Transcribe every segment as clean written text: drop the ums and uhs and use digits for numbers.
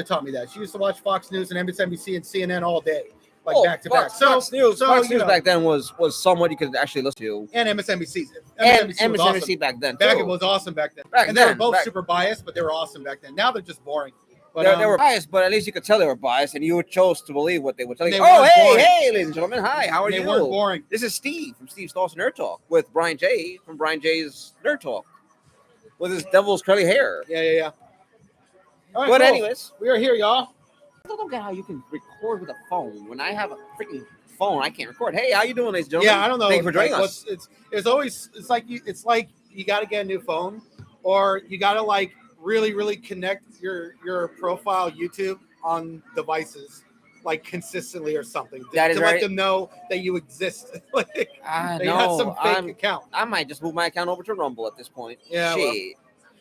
taught me that. She used to watch Fox News and MSNBC and CNN all day, like Oh, back to back. Fox News back then was somewhat you could actually listen to. And MSNBC. And MSNBC was MSNBC awesome. back then Back too. it was awesome back then. Back and they were then, both super biased, but they were awesome back then. Now they're just boring. But they were biased, but at least you could tell they were biased, and you chose to believe what they would tell you. They Oh, weren't boring. hey, ladies and gentlemen, hi, how are you? They weren't boring. This is Steve from Steve Stall's Nerd Talk with Brian J from Brian J's Nerd Talk with his devil's curly hair. Yeah. All right, But cool. anyways, we are here, y'all. I don't get how you can record with a phone. When I have a freaking phone, I can't record. Hey, how you doing, ladies and gentlemen? Yeah, I don't know. Thank you for joining us. It's like you got to get a new phone, or you got to like really connect your profile YouTube on devices like consistently or something to let them know that you exist. Like I they know. have some fake account. I might just move my account over to Rumble at this point. Yeah. Shit.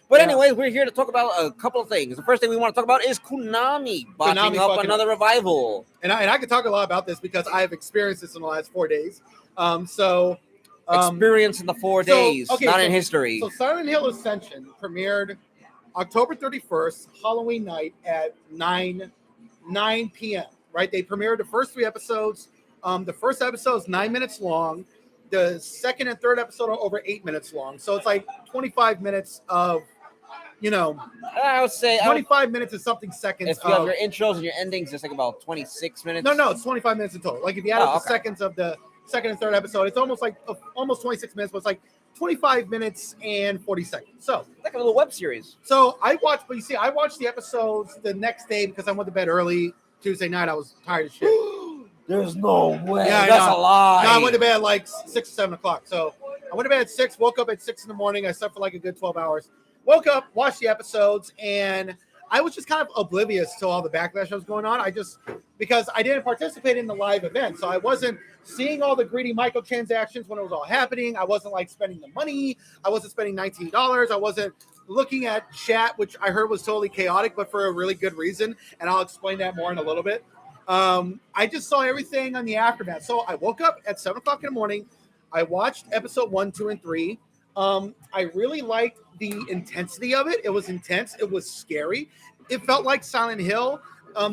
But anyways, we're here to talk about a couple of things. The first thing we want to talk about is Konami botching up another revival. And I could talk a lot about this because I have experienced this in the last 4 days. Experience in the 4 days, not in history. So Silent Hill Ascension premiered October 31st, Halloween night at 9 p.m. Right? They premiered the first 3 episodes. The first episode is 9 minutes long. The second and third episode are over 8 minutes long. So it's like 25 minutes of, I would say 25 minutes and something seconds. If you have your intros and your endings, it's like about 26 minutes. No, it's 25 minutes in total. Like if you add up the seconds of the second and third episode, it's almost 26 minutes, but it's like 25 minutes and 40 seconds. So like a little web series. So I watched the episodes the next day because I went to bed early Tuesday night. I was tired as shit. There's no way. Yeah, that's a lie. No, I went to bed at like 6 or 7 o'clock. So I went to bed at 6, woke up at 6 in the morning. I slept for like a good 12 hours. Woke up, watched the episodes, and I was just kind of oblivious to all the backlash that was going on. Because I didn't participate in the live event. So I wasn't seeing all the greedy microtransactions when it was all happening. I wasn't like spending the money. I wasn't spending $19. I wasn't looking at chat, which I heard was totally chaotic, but for a really good reason. And I'll explain that more in a little bit. I just saw everything on the aftermath. So I woke up at 7 o'clock in the morning. I watched episode 1, 2, and 3. I really liked the intensity of it. It was intense. It was scary. It felt like Silent Hill.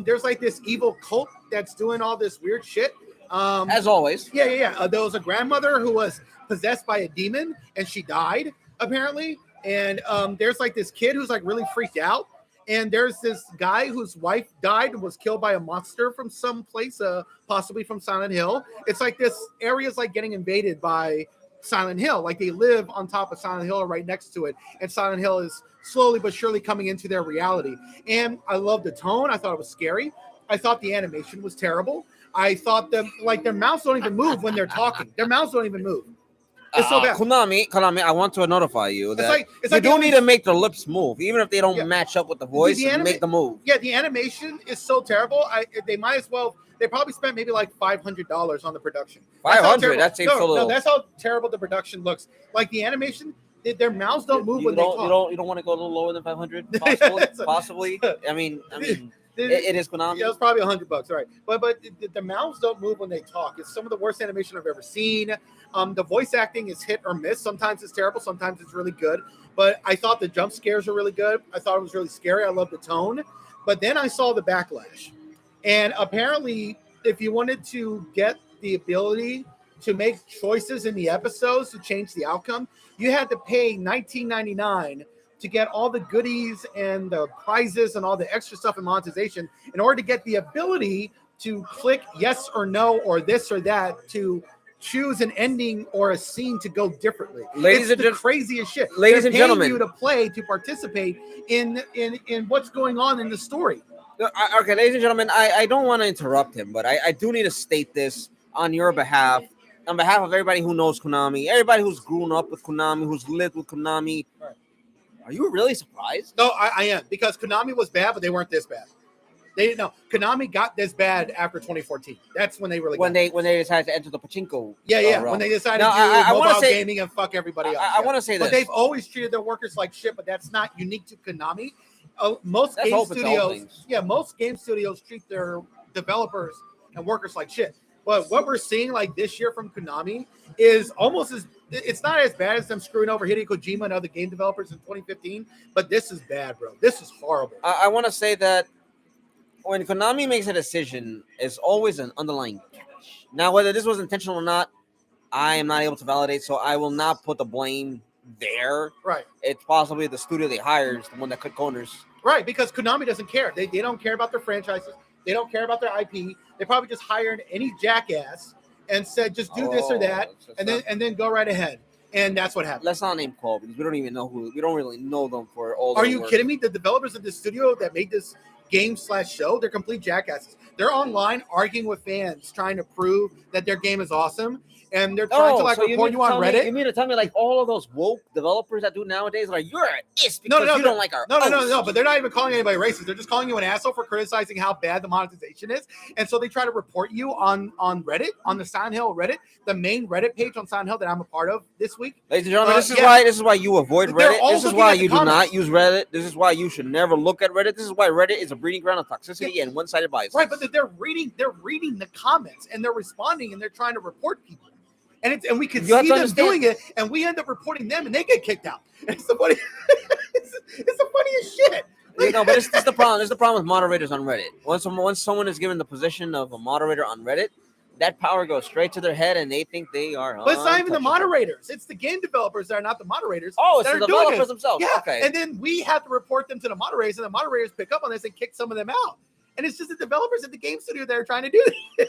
There's like this evil cult that's doing all this weird shit. As always. Yeah. There was a grandmother who was possessed by a demon and she died apparently. And there's like this kid who's like really freaked out. And there's this guy whose wife died and was killed by a monster from some place, possibly from Silent Hill. It's like this area is like getting invaded by Silent Hill. Like they live on top of Silent Hill or right next to it. And Silent Hill is slowly but surely coming into their reality. And I love the tone. I thought it was scary. I thought the animation was terrible. I thought their mouths don't even move when they're talking. Their mouths don't even move. It's so bad. Konami, I want to notify you that you don't need to make the lips move, even if they don't match up with the voice. Make the move. Yeah, the animation is so terrible. They might as well. They probably spent maybe like $500 on the production. 500. That seems so little. No, that's how terrible the production looks. Like the animation, their mouths don't move when they talk. You don't want to go a little lower than 500, possibly. I mean. It is Konami. Yeah, it's probably $100, right? But the mouths don't move when they talk. It's some of the worst animation I've ever seen. The voice acting is hit or miss. Sometimes it's terrible. Sometimes it's really good. But I thought the jump scares were really good. I thought it was really scary. I love the tone. But then I saw the backlash, and apparently, if you wanted to get the ability to make choices in the episodes to change the outcome, you had to pay $19.99 to get all the goodies and the prizes and all the extra stuff in monetization in order to get the ability to click yes or no or this or that to choose an ending or a scene to go differently. It's the craziest shit. Ladies and gentlemen, you to play to participate in what's going on in the story. Okay, ladies and gentlemen, I don't want to interrupt him, but I do need to state this on your behalf, on behalf of everybody who knows Konami, everybody who's grown up with Konami, who's lived with Konami. Right. Are you really surprised? No, I am, because Konami was bad, but they weren't this bad. They didn't know. Konami got this bad after 2014. That's when they really when they decided to enter the pachinko. Realm. When they decided to do mobile gaming and fuck everybody else. I want to say this. But they've always treated their workers like shit, but that's not unique to Konami. Most game studios treat their developers and workers like shit. But what we're seeing like this year from Konami is almost it's not as bad as them screwing over Hideo Kojima and other game developers in 2015, but this is bad, bro. This is horrible. I want to say that when Konami makes a decision, it's always an underlying catch. Now, whether this was intentional or not, I am not able to validate, so I will not put the blame there. Right. It's possibly the studio they hired is the one that cut corners. Right, because Konami doesn't care. They don't care about their franchises. They don't care about their IP. They probably just hired any jackass and said, just do this or that, and then go right ahead. And that's what happened. Let's not name call because we don't even know who. We don't really know them for all. Are you kidding me? The developers of this studio that made this game/show, they're complete jackasses. They're online arguing with fans, trying to prove that their game is awesome, and they're trying to report you on Reddit. You mean to tell me like all of those woke developers that do nowadays, like you're an is because you don't like our no. But they're not even calling anybody racist. They're just calling you an asshole for criticizing how bad the monetization is, and so they try to report you on Reddit, on the Silent Hill Reddit, the main Reddit page on Silent Hill that I'm a part of this week. Ladies and gentlemen, this is why you avoid Reddit. This is why you do not use Reddit. This is why you should never look at Reddit. This is why Reddit is a breeding ground of toxicity and one-sided bias. Right, but they're reading the comments and they're responding and they're trying to report people. And we can see them doing it, and we end up reporting them, and they get kicked out. It's the funny, it's the funniest shit. But this is the problem. This is the problem with moderators on Reddit. Once someone is given the position of a moderator on Reddit, that power goes straight to their head, and they think they are. But it's not even the moderators; it's the game developers that are not the moderators. Oh, it's the developers themselves. Yeah, okay. And then we have to report them to the moderators, and the moderators pick up on this and kick some of them out. And it's just the developers at the game studio that are trying to do this.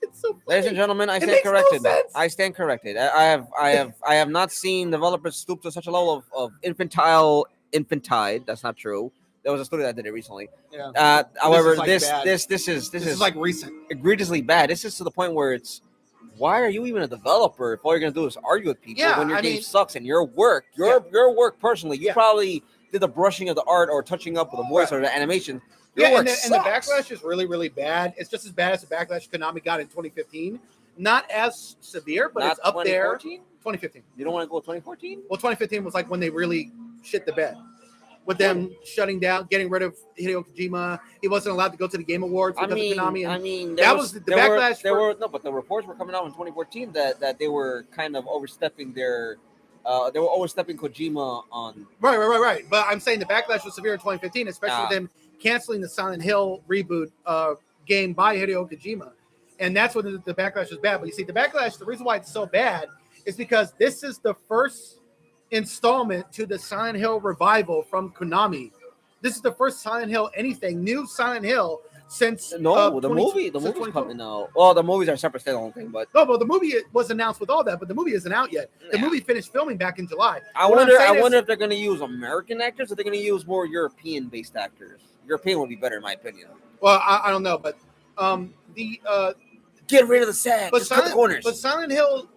It's so funny. Ladies and gentlemen, I stand corrected. I stand corrected. I have not seen developers stoop to such a level of infantile. That's not true. There was a studio that did it recently. Yeah. However, this is like recent, egregiously bad. This is to the point where it's, why are you even a developer if all you're gonna do is argue with people when your game sucks and your work personally, you probably did the brushing of the art or touching up with the voice or the animation. And the backlash is really, really bad. It's just as bad as the backlash Konami got in 2015. Not as severe, but it's up there. 2015. You don't want to go 2014? Well, 2015 was like when they really shit the bed. With them shutting down, getting rid of Hideo Kojima. He wasn't allowed to go to the Game Awards because of Konami. That was the backlash. But the reports were coming out in 2014 that they were kind of overstepping their they were overstepping Kojima on. Right. But I'm saying the backlash was severe in 2015, especially with them canceling the Silent Hill reboot game by Hideo Kojima. And that's when the backlash was bad. But you see, the backlash, the reason why it's so bad is because this is the first installment to the Silent Hill revival from Konami. This is the first Silent Hill new Silent Hill since the movie's coming out. Well, the movies are a separate standalone thing, but the movie was announced with all that, but the movie isn't out yet. The movie finished filming back in July. I wonder if they're going to use American actors or they're going to use more European-based actors. European would be better, in my opinion. Well, I don't know, but get rid of the SAG. But Silent Hill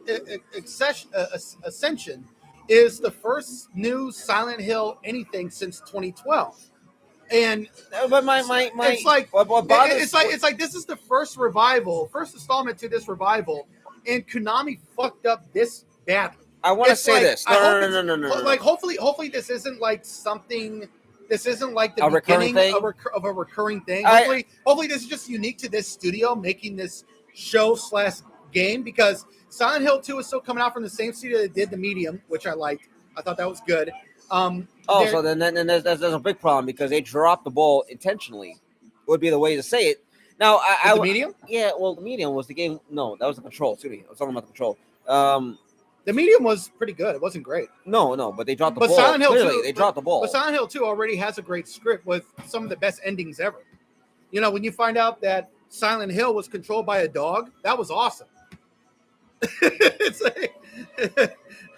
Ascension is the first new Silent Hill anything since 2012. And it's like this is the first installment to this revival, and Konami fucked up this badly. I want to say this. No. Like hopefully this isn't like something. This isn't like the beginning of a recurring thing. Hopefully this is just unique to this studio making this show/game, because Silent Hill 2 is still coming out from the same studio that did The Medium, which I liked. I thought that was good. So then there's a big problem because they dropped the ball intentionally. Would be the way to say it. Now, The Medium? Yeah, well, The Medium was the game. No, that was the Control. Excuse me, I was talking about the Control. The Medium was pretty good. It wasn't great. No, but they dropped the ball. Silent Hill 2, they dropped the ball. But Silent Hill 2 already has a great script with some of the best endings ever. You know, when you find out that Silent Hill was controlled by a dog, that was awesome. It's like,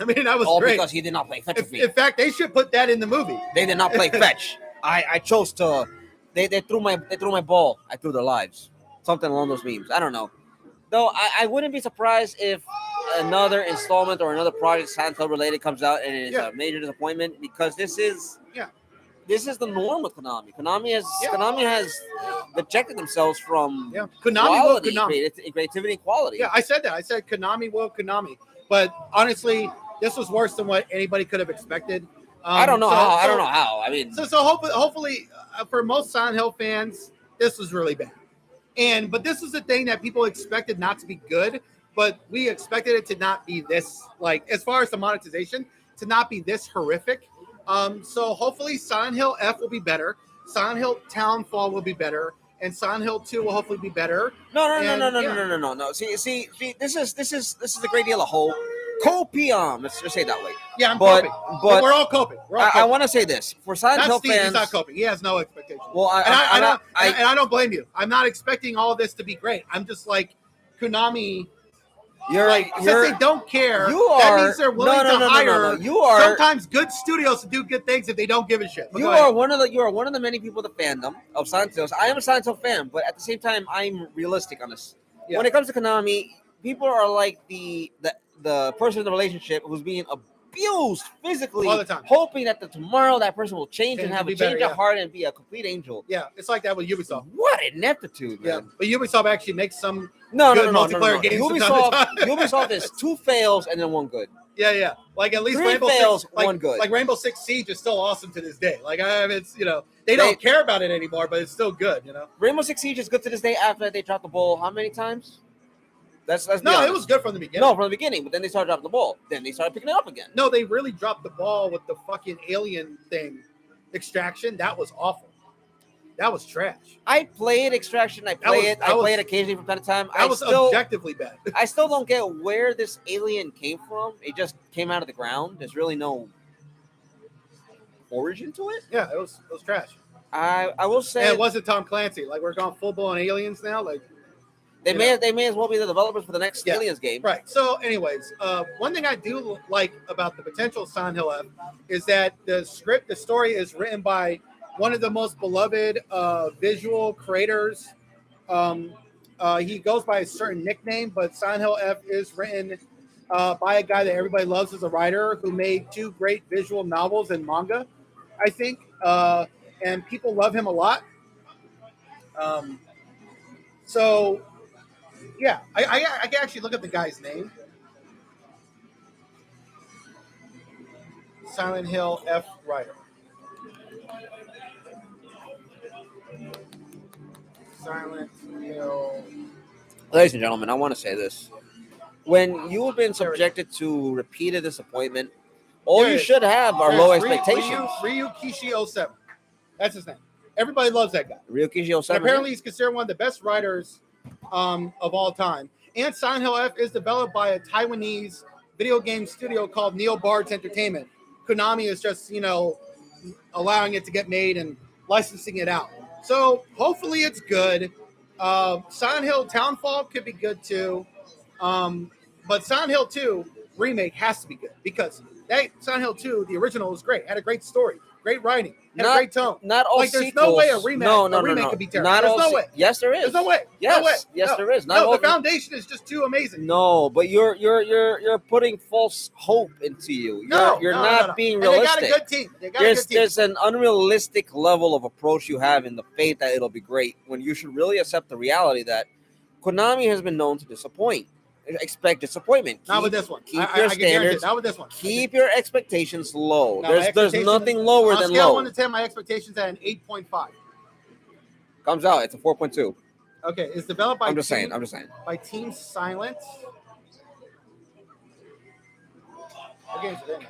I mean, that was all great. Because he did not play fetch. In fact, they should put that in the movie. They did not play fetch. I chose to. They threw my ball. I threw their lives. Something along those memes. I don't know. Though I wouldn't be surprised if another installment or another project Silent Hill related comes out and it's a major disappointment, because this is the norm with Konami. Konami has ejected themselves from Konami creativity and quality. Yeah, I said that. I said Konami will Konami. But honestly, this was worse than what anybody could have expected. I don't know how. I mean, so hopefully for most Silent Hill fans, this was really bad. But this is the thing that people expected not to be good, but we expected it to not be this, like, as far as the monetization, to not be this horrific. So hopefully Silent Hill F will be better. Silent Hill Townfall will be better. and Silent Hill 2 will hopefully be better. No. See, this is a great deal of hope. Copium, let's just say it that way. Yeah, I'm but, coping. But we're all coping. I want to say this for Silent Hill Steve, fans. He's not coping. He has no expectations. Well, I don't blame you. I'm not expecting all this to be great. I'm just like Konami. Since they don't care, that means they're willing to hire sometimes good studios to do good things if they don't give a shit. You are one of the many people in the fandom of Silent Hills. I am a Silent Hill fan, but at the same time, I'm realistic on this. Yeah. When it comes to Konami, people are like the person in the relationship who's being abused physically, all the time, hoping that tomorrow that person will change and have a change of heart and be a complete angel. Yeah, it's like that with Ubisoft. What ineptitude, man! Yeah, but Ubisoft actually makes some good multiplayer games. Ubisoft is 2 fails and then 1 good. Yeah. Like at least 3 Rainbow fails, Six, 1 good. Like Rainbow Six Siege is still awesome to this day. Like it's they don't care about it anymore, but it's still good. Rainbow Six Siege is good to this day after they dropped the ball. How many times? Let's no, it was good from the beginning. No, from the beginning, but then they started dropping the ball. Then they started picking it up again. No, they really dropped the ball with the fucking alien thing, Extraction. That was awful. That was trash. I played Extraction. I play it occasionally from time to time. That was objectively bad. I still don't get where this alien came from. It just came out of the ground. There's really no origin to it. Yeah, it was trash. I will say, and it wasn't Tom Clancy. Like we're going full blown aliens now. Like. They may as well be the developers for the next Aliens game. Right. So, anyways, one thing I do like about the potential Silent Hill F is that the story is written by one of the most beloved visual creators. He goes by a certain nickname, but Silent Hill F is written by a guy that everybody loves as a writer who made 2 great visual novels and manga, I think. And people love him a lot. So... yeah, I can actually look up the guy's name. Silent Hill F writer. Silent Hill. Ladies and gentlemen, I want to say this. When you have been subjected to repeated disappointment, all you should have are low expectations. Ryu Kishi 07. That's his name. Everybody loves that guy. Ryu Kishi 07. And apparently he's considered one of the best writers of all time. And Silent Hill F is developed by a Taiwanese video game studio called Neo Bards Entertainment. Konami is just, allowing it to get made and licensing it out. So hopefully it's good. Silent Hill Townfall could be good too. But Silent Hill 2 remake has to be good because Silent Hill 2, the original, was great. Had a great story, great writing, had a great tone. Not all there's no way a remake could be terrible. There's no way. Yes, there is. There's no way. Yes, there is. The foundation is just too amazing. No, but you're putting false hope into you. You're not being realistic. They got a good team. There's an unrealistic level of approach you have in the faith that it'll be great when you should really accept the reality that Konami has been known to disappoint. Expect disappointment. Not with this one. Keep your standards. Not with this one. Keep your expectations low. There's nothing lower than low. On a scale of 1 to 10, my expectations are an 8.5. Comes out. It's a 4.2. Okay, it's developed by. I'm just saying. By Team Silent. What games are they?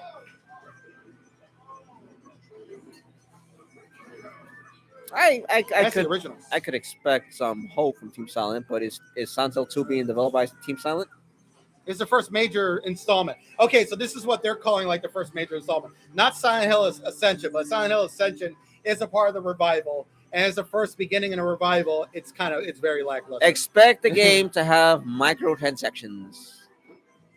I could expect some hope from Team Silent, but is Silent Hill 2 being developed by Team Silent? It's the first major installment. Okay, so this is what they're calling like the first major installment. Not Silent Hill Ascension, but Silent Hill Ascension is a part of the revival. And as the first beginning in a revival, it's very lackluster. Expect the game to have microtransactions.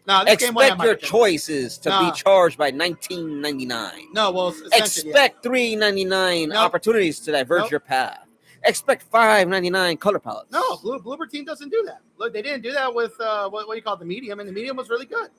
No, expect your choices to be charged by $19.99. No, well, expect $3.99 opportunities to diverge your path. Expect $5.99 color palettes. No, Bloober Team doesn't do that. Look, they didn't do that with what you call the Medium, and the Medium was really good.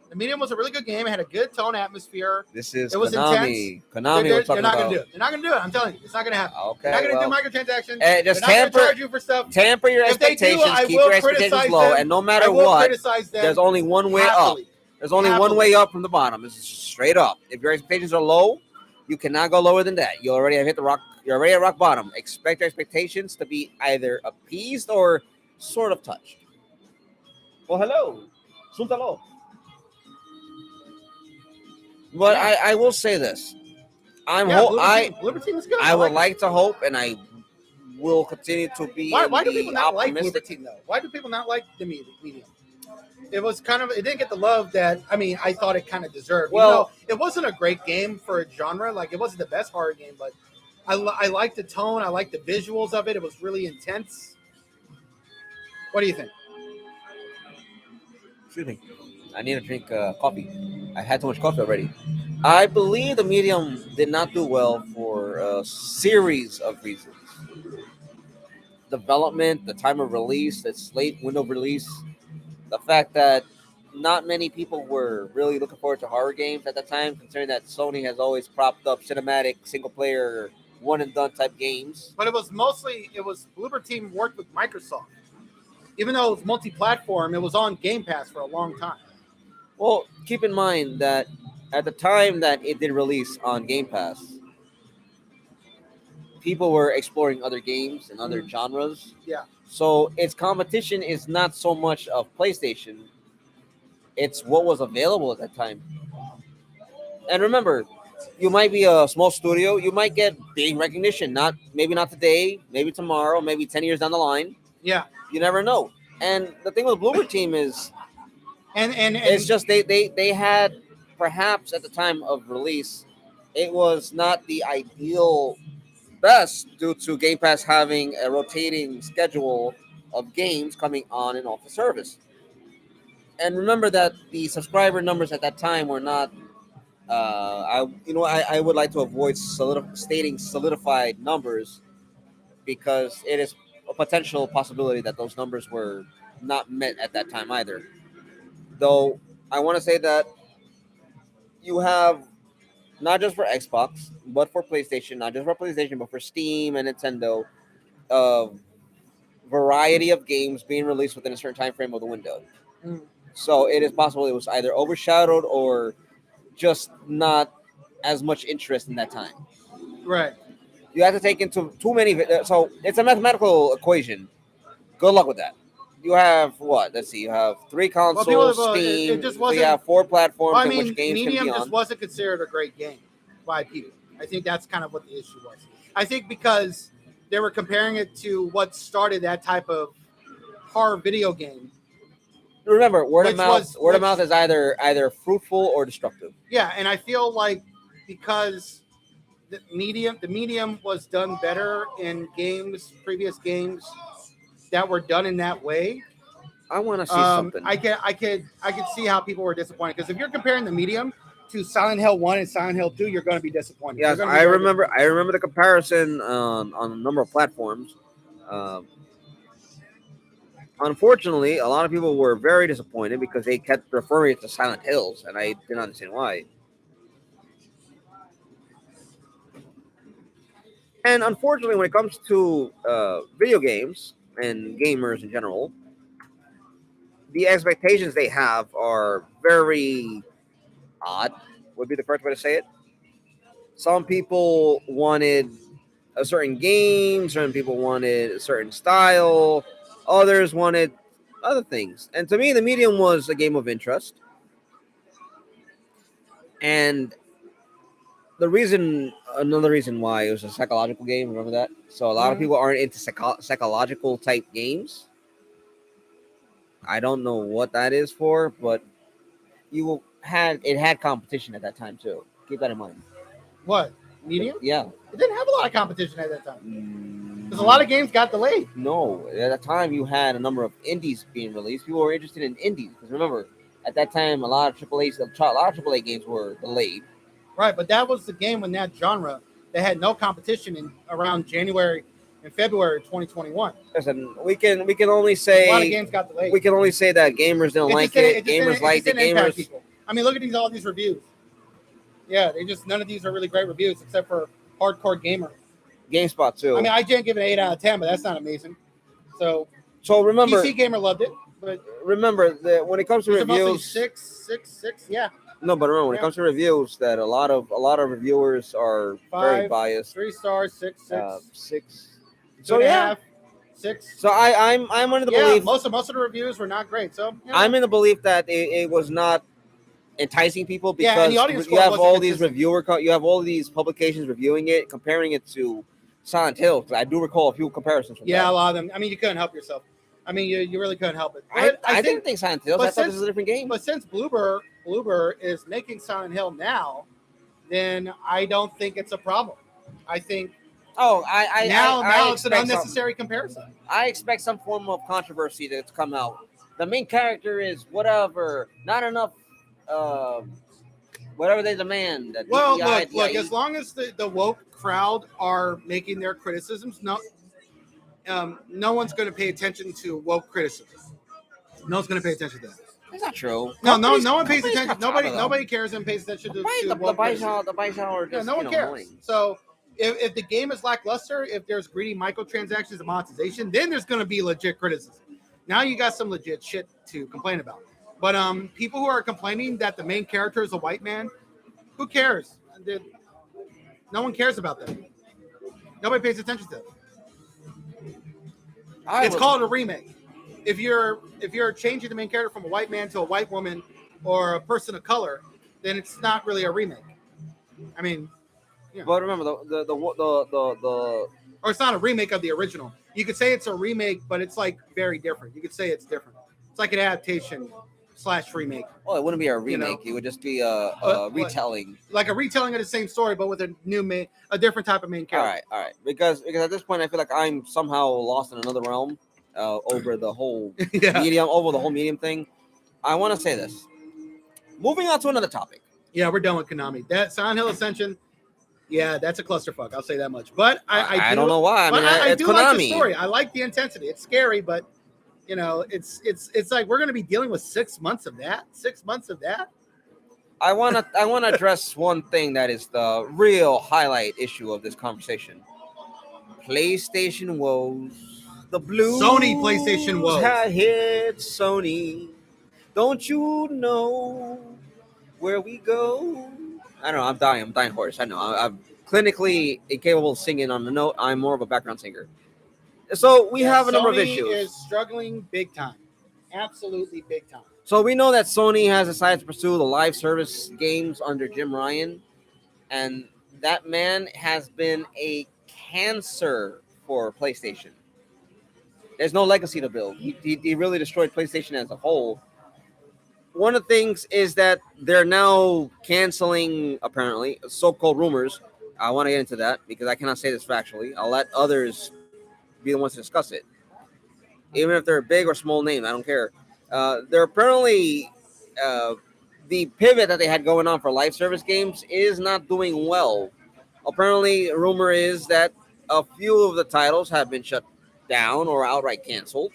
The Medium was a really good game. It had a good tone atmosphere. It was Konami. Intense. Konami, they're not going to do it. They're not going to do it. I'm telling you, it's not going to happen. Okay, they're not going to do microtransactions. Just they're not going to charge you for stuff. Tamper your expectations. Keep your expectations low, and no matter what, there's only one way up. There's only one way up from the bottom. It's straight up. If your expectations are low, you cannot go lower than that. You already have hit the rock. You're already at rock bottom. Expect your expectations to be either appeased or sort of touched. Well, hello. Suntalo. But I will say this. Bloober Team is good. I would like to hope, and I will continue to be Why in do the people not like Bloober optimistic. Team though? Why do people not like the medium? It was kind of, it didn't get the love that I thought it kind of deserved. Well- Even though it wasn't a great game for a genre, like it wasn't the best horror game, but I liked the tone, I liked the visuals of it. It was really intense. What do you think? Excuse me. I need to drink coffee. I had too much coffee already. I believe the medium did not do well for a series of reasons. Development, the time of release, its late window of release, the fact that not many people were really looking forward to horror games at that time, considering that Sony has always propped up cinematic, single player, one and done type games. But it was Bloober Team worked with Microsoft. Even though it was multi-platform, it was on Game Pass for a long time. Well, keep in mind that at the time that it did release on Game Pass, people were exploring other games and other genres. Yeah. So its competition is not so much of PlayStation, it's what was available at that time. And remember, you might be a small studio, you might get big recognition, maybe not today, maybe tomorrow, maybe 10 years down the line. Yeah. You never know. And the thing with Bloober Team is And it's just they had, perhaps at the time of release, it was not the ideal best due to Game Pass having a rotating schedule of games coming on and off the service. And remember that the subscriber numbers at that time were not. I would like to avoid stating solidified numbers because it is a potential possibility that those numbers were not met at that time either. Though I want to say that you have not just for Xbox, but for PlayStation, not just for PlayStation, but for Steam and Nintendo, a variety of games being released within a certain time frame of the window. Mm. So it is possible it was either overshadowed or just not as much interest in that time. right. You have to take into too many. So it's a mathematical equation. Good luck with that. You have what? Let's see. You have 3 consoles, Steam. It just so wasn't. you have 4 platforms Well, in which games can Medium be just on. wasn't considered a great game by people. I think that's kind of what the issue was. I think because they were comparing it to what started that type of horror video game. Remember, word of Which mouth. was- Word of which- mouth is either fruitful or destructive. Yeah, and I feel like because the medium was done better in previous games that were done in that way. I want to see something. I could see how people were disappointed because if you're comparing the medium to Silent Hill 1 and Silent Hill 2, you're going to be disappointed. Yes, You're gonna be I very remember. disappointed. I remember the comparison on a number of platforms. Unfortunately, a lot of people were very disappointed because they kept referring it to Silent Hills, and I didn't understand why. And unfortunately, when it comes to video games and gamers in general, the expectations they have are very odd, would be the first way to say it. Some people wanted a certain game, certain people wanted a certain style, others wanted other things. And to me, the medium was a game of interest. And another reason why it was a psychological game, remember that? So a lot of people aren't into psychological type games. I don't know what that is for, but it had competition at that time too. Keep that in mind. What? Medium? Yeah. It didn't have a lot of competition at that time. Mm, Because a lot of games got delayed. No, at that time you had a number of indies being released. People were interested in indies because remember, at that time a lot of AAA games were delayed. Right, but that was the game when that genre they had no competition in around January and February 2021. Listen, we can only say A lot of games got delayed. we can only say that gamers don't like it. Gamers liked it. Gamers. People. I mean, look at all these reviews. Yeah, none of these are really great reviews except for Hardcore Gamer. GameSpot too. I mean, I didn't give it an 8 out of 10, but that's not amazing. So remember, PC Gamer loved it, but remember that when it comes to reviews, 6, yeah. No, but remember when it comes to reviews, that a lot of reviewers are 5, very biased. 3 stars, 6. 6. So yeah, 6. So I'm under the belief most of the reviews were not great. So I'm in the belief that it was not enticing people because and the audience you have score all wasn't these consistent. you have all these publications reviewing it, comparing it to Silent Hill, because I do recall a few comparisons from Yeah, that. a lot of them. I mean, you couldn't help yourself. I mean, you really couldn't help it. I, But I didn't think Silent Hill. I thought this was a different game. But since Bloober is making Silent Hill now, then I don't think it's a problem. I think Now it's an unnecessary comparison. I expect some form of controversy to come out. The main character is whatever, not enough, whatever they demand. Well, look. As long as the woke crowd are making their criticisms, no one's going to pay attention to woke criticism. No one's going to pay attention to that. That's not true. No one pays attention. Nobody cares and pays attention to the Bison are just, no one cares. Annoying. So if the game is lackluster, if there's greedy microtransactions and monetization, then there's going to be legit criticism. Now you got some legit shit to complain about. But people who are complaining that the main character is a white man, who cares? No one cares about that. Nobody pays attention to it. It's called a remake. If you're changing the main character from a white man to a white woman or a person of color, then it's not really a remake. I mean, but remember the or it's not a remake of the original. You could say it's a remake, but it's like very different. You could say it's different. It's like an adaptation / remake. Well, it wouldn't be a remake. It would just be a retelling. Like a retelling of the same story, but with a different type of main character. All right. Because at this point, I feel like I'm somehow lost in another realm over the whole medium thing. I want to say this. Moving on to another topic. Yeah, we're done with Konami. That Silent Hill Ascension. Yeah, that's a clusterfuck. I'll say that much. But I don't know why. I it's do Konami. like the story. I like the intensity. It's scary, but it's like we're gonna be dealing with 6 months of that. 6 months of that. I wanna address one thing that is the real highlight issue of this conversation. PlayStation woes. The blue Sony PlayStation woes. Hit Sony. Don't you know where we go? I don't know. I'm dying hoarse. I know. I'm clinically incapable of singing on the note. I'm more of a background singer. So we have a number of issues. Sony is struggling big time. Absolutely big time. So we know that Sony has decided to pursue the live service games under Jim Ryan. And that man has been a cancer for PlayStation. There's no legacy to build. He really destroyed PlayStation as a whole. One of the things is that they're now canceling, apparently, so-called rumors. I want to get into that because I cannot say this factually. I'll let others be the ones to discuss it. Even if they're a big or small name, I don't care. They're apparently the pivot that they had going on for live service games is not doing well. Apparently, rumor is that a few of the titles have been shut down or outright canceled.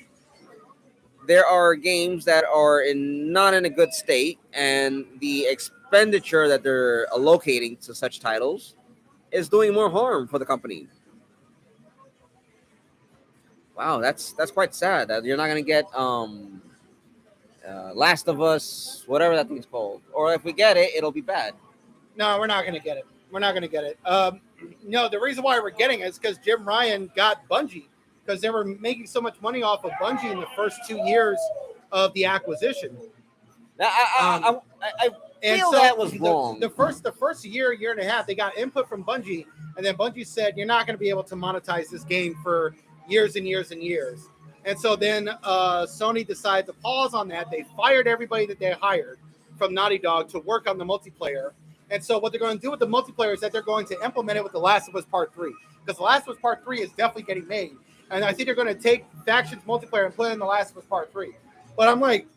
There are games that are not in a good state, and the expenditure that they're allocating to such titles is doing more harm for the company. Wow, that's quite sad that you're not going to get Last of Us, whatever that thing's called. Or if we get it, it'll be bad. No, we're not going to get it. No, the reason why we're getting it is because Jim Ryan got Bungie, because they were making so much money off of Bungie in the first 2 years of the acquisition. I feel that was wrong. The first year and a half, they got input from Bungie, and then Bungie said, you're not going to be able to monetize this game for years and years and years. And so then Sony decided to pause on that. They fired everybody that they hired from Naughty Dog to work on the multiplayer. And so what they're going to do with the multiplayer is that they're going to implement it with The Last of Us Part 3. Because The Last of Us Part 3 is definitely getting made. And I think they're going to take Factions multiplayer and put it in The Last of Us Part 3. But I'm like,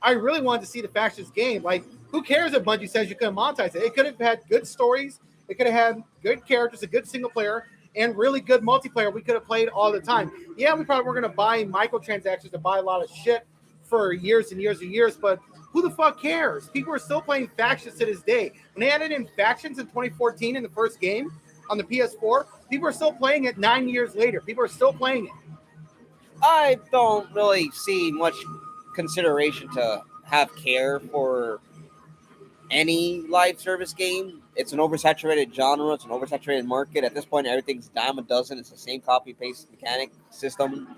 I really wanted to see the Factions game. Like, who cares if Bungie says you couldn't monetize it? It could have had good stories. It could have had good characters, a good single player, and really good multiplayer we could have played all the time. Yeah, we probably were going to buy microtransactions to buy a lot of shit for years and years and years, but who the fuck cares? People are still playing Factions to this day. When they added in Factions in 2014 in the first game on the PS4, people are still playing it 9 years later. People are still playing it. I don't really see much consideration to have care for any live service game. It's an oversaturated genre. It's an oversaturated market. At this point, everything's dime a dozen. It's the same copy-paste mechanic system.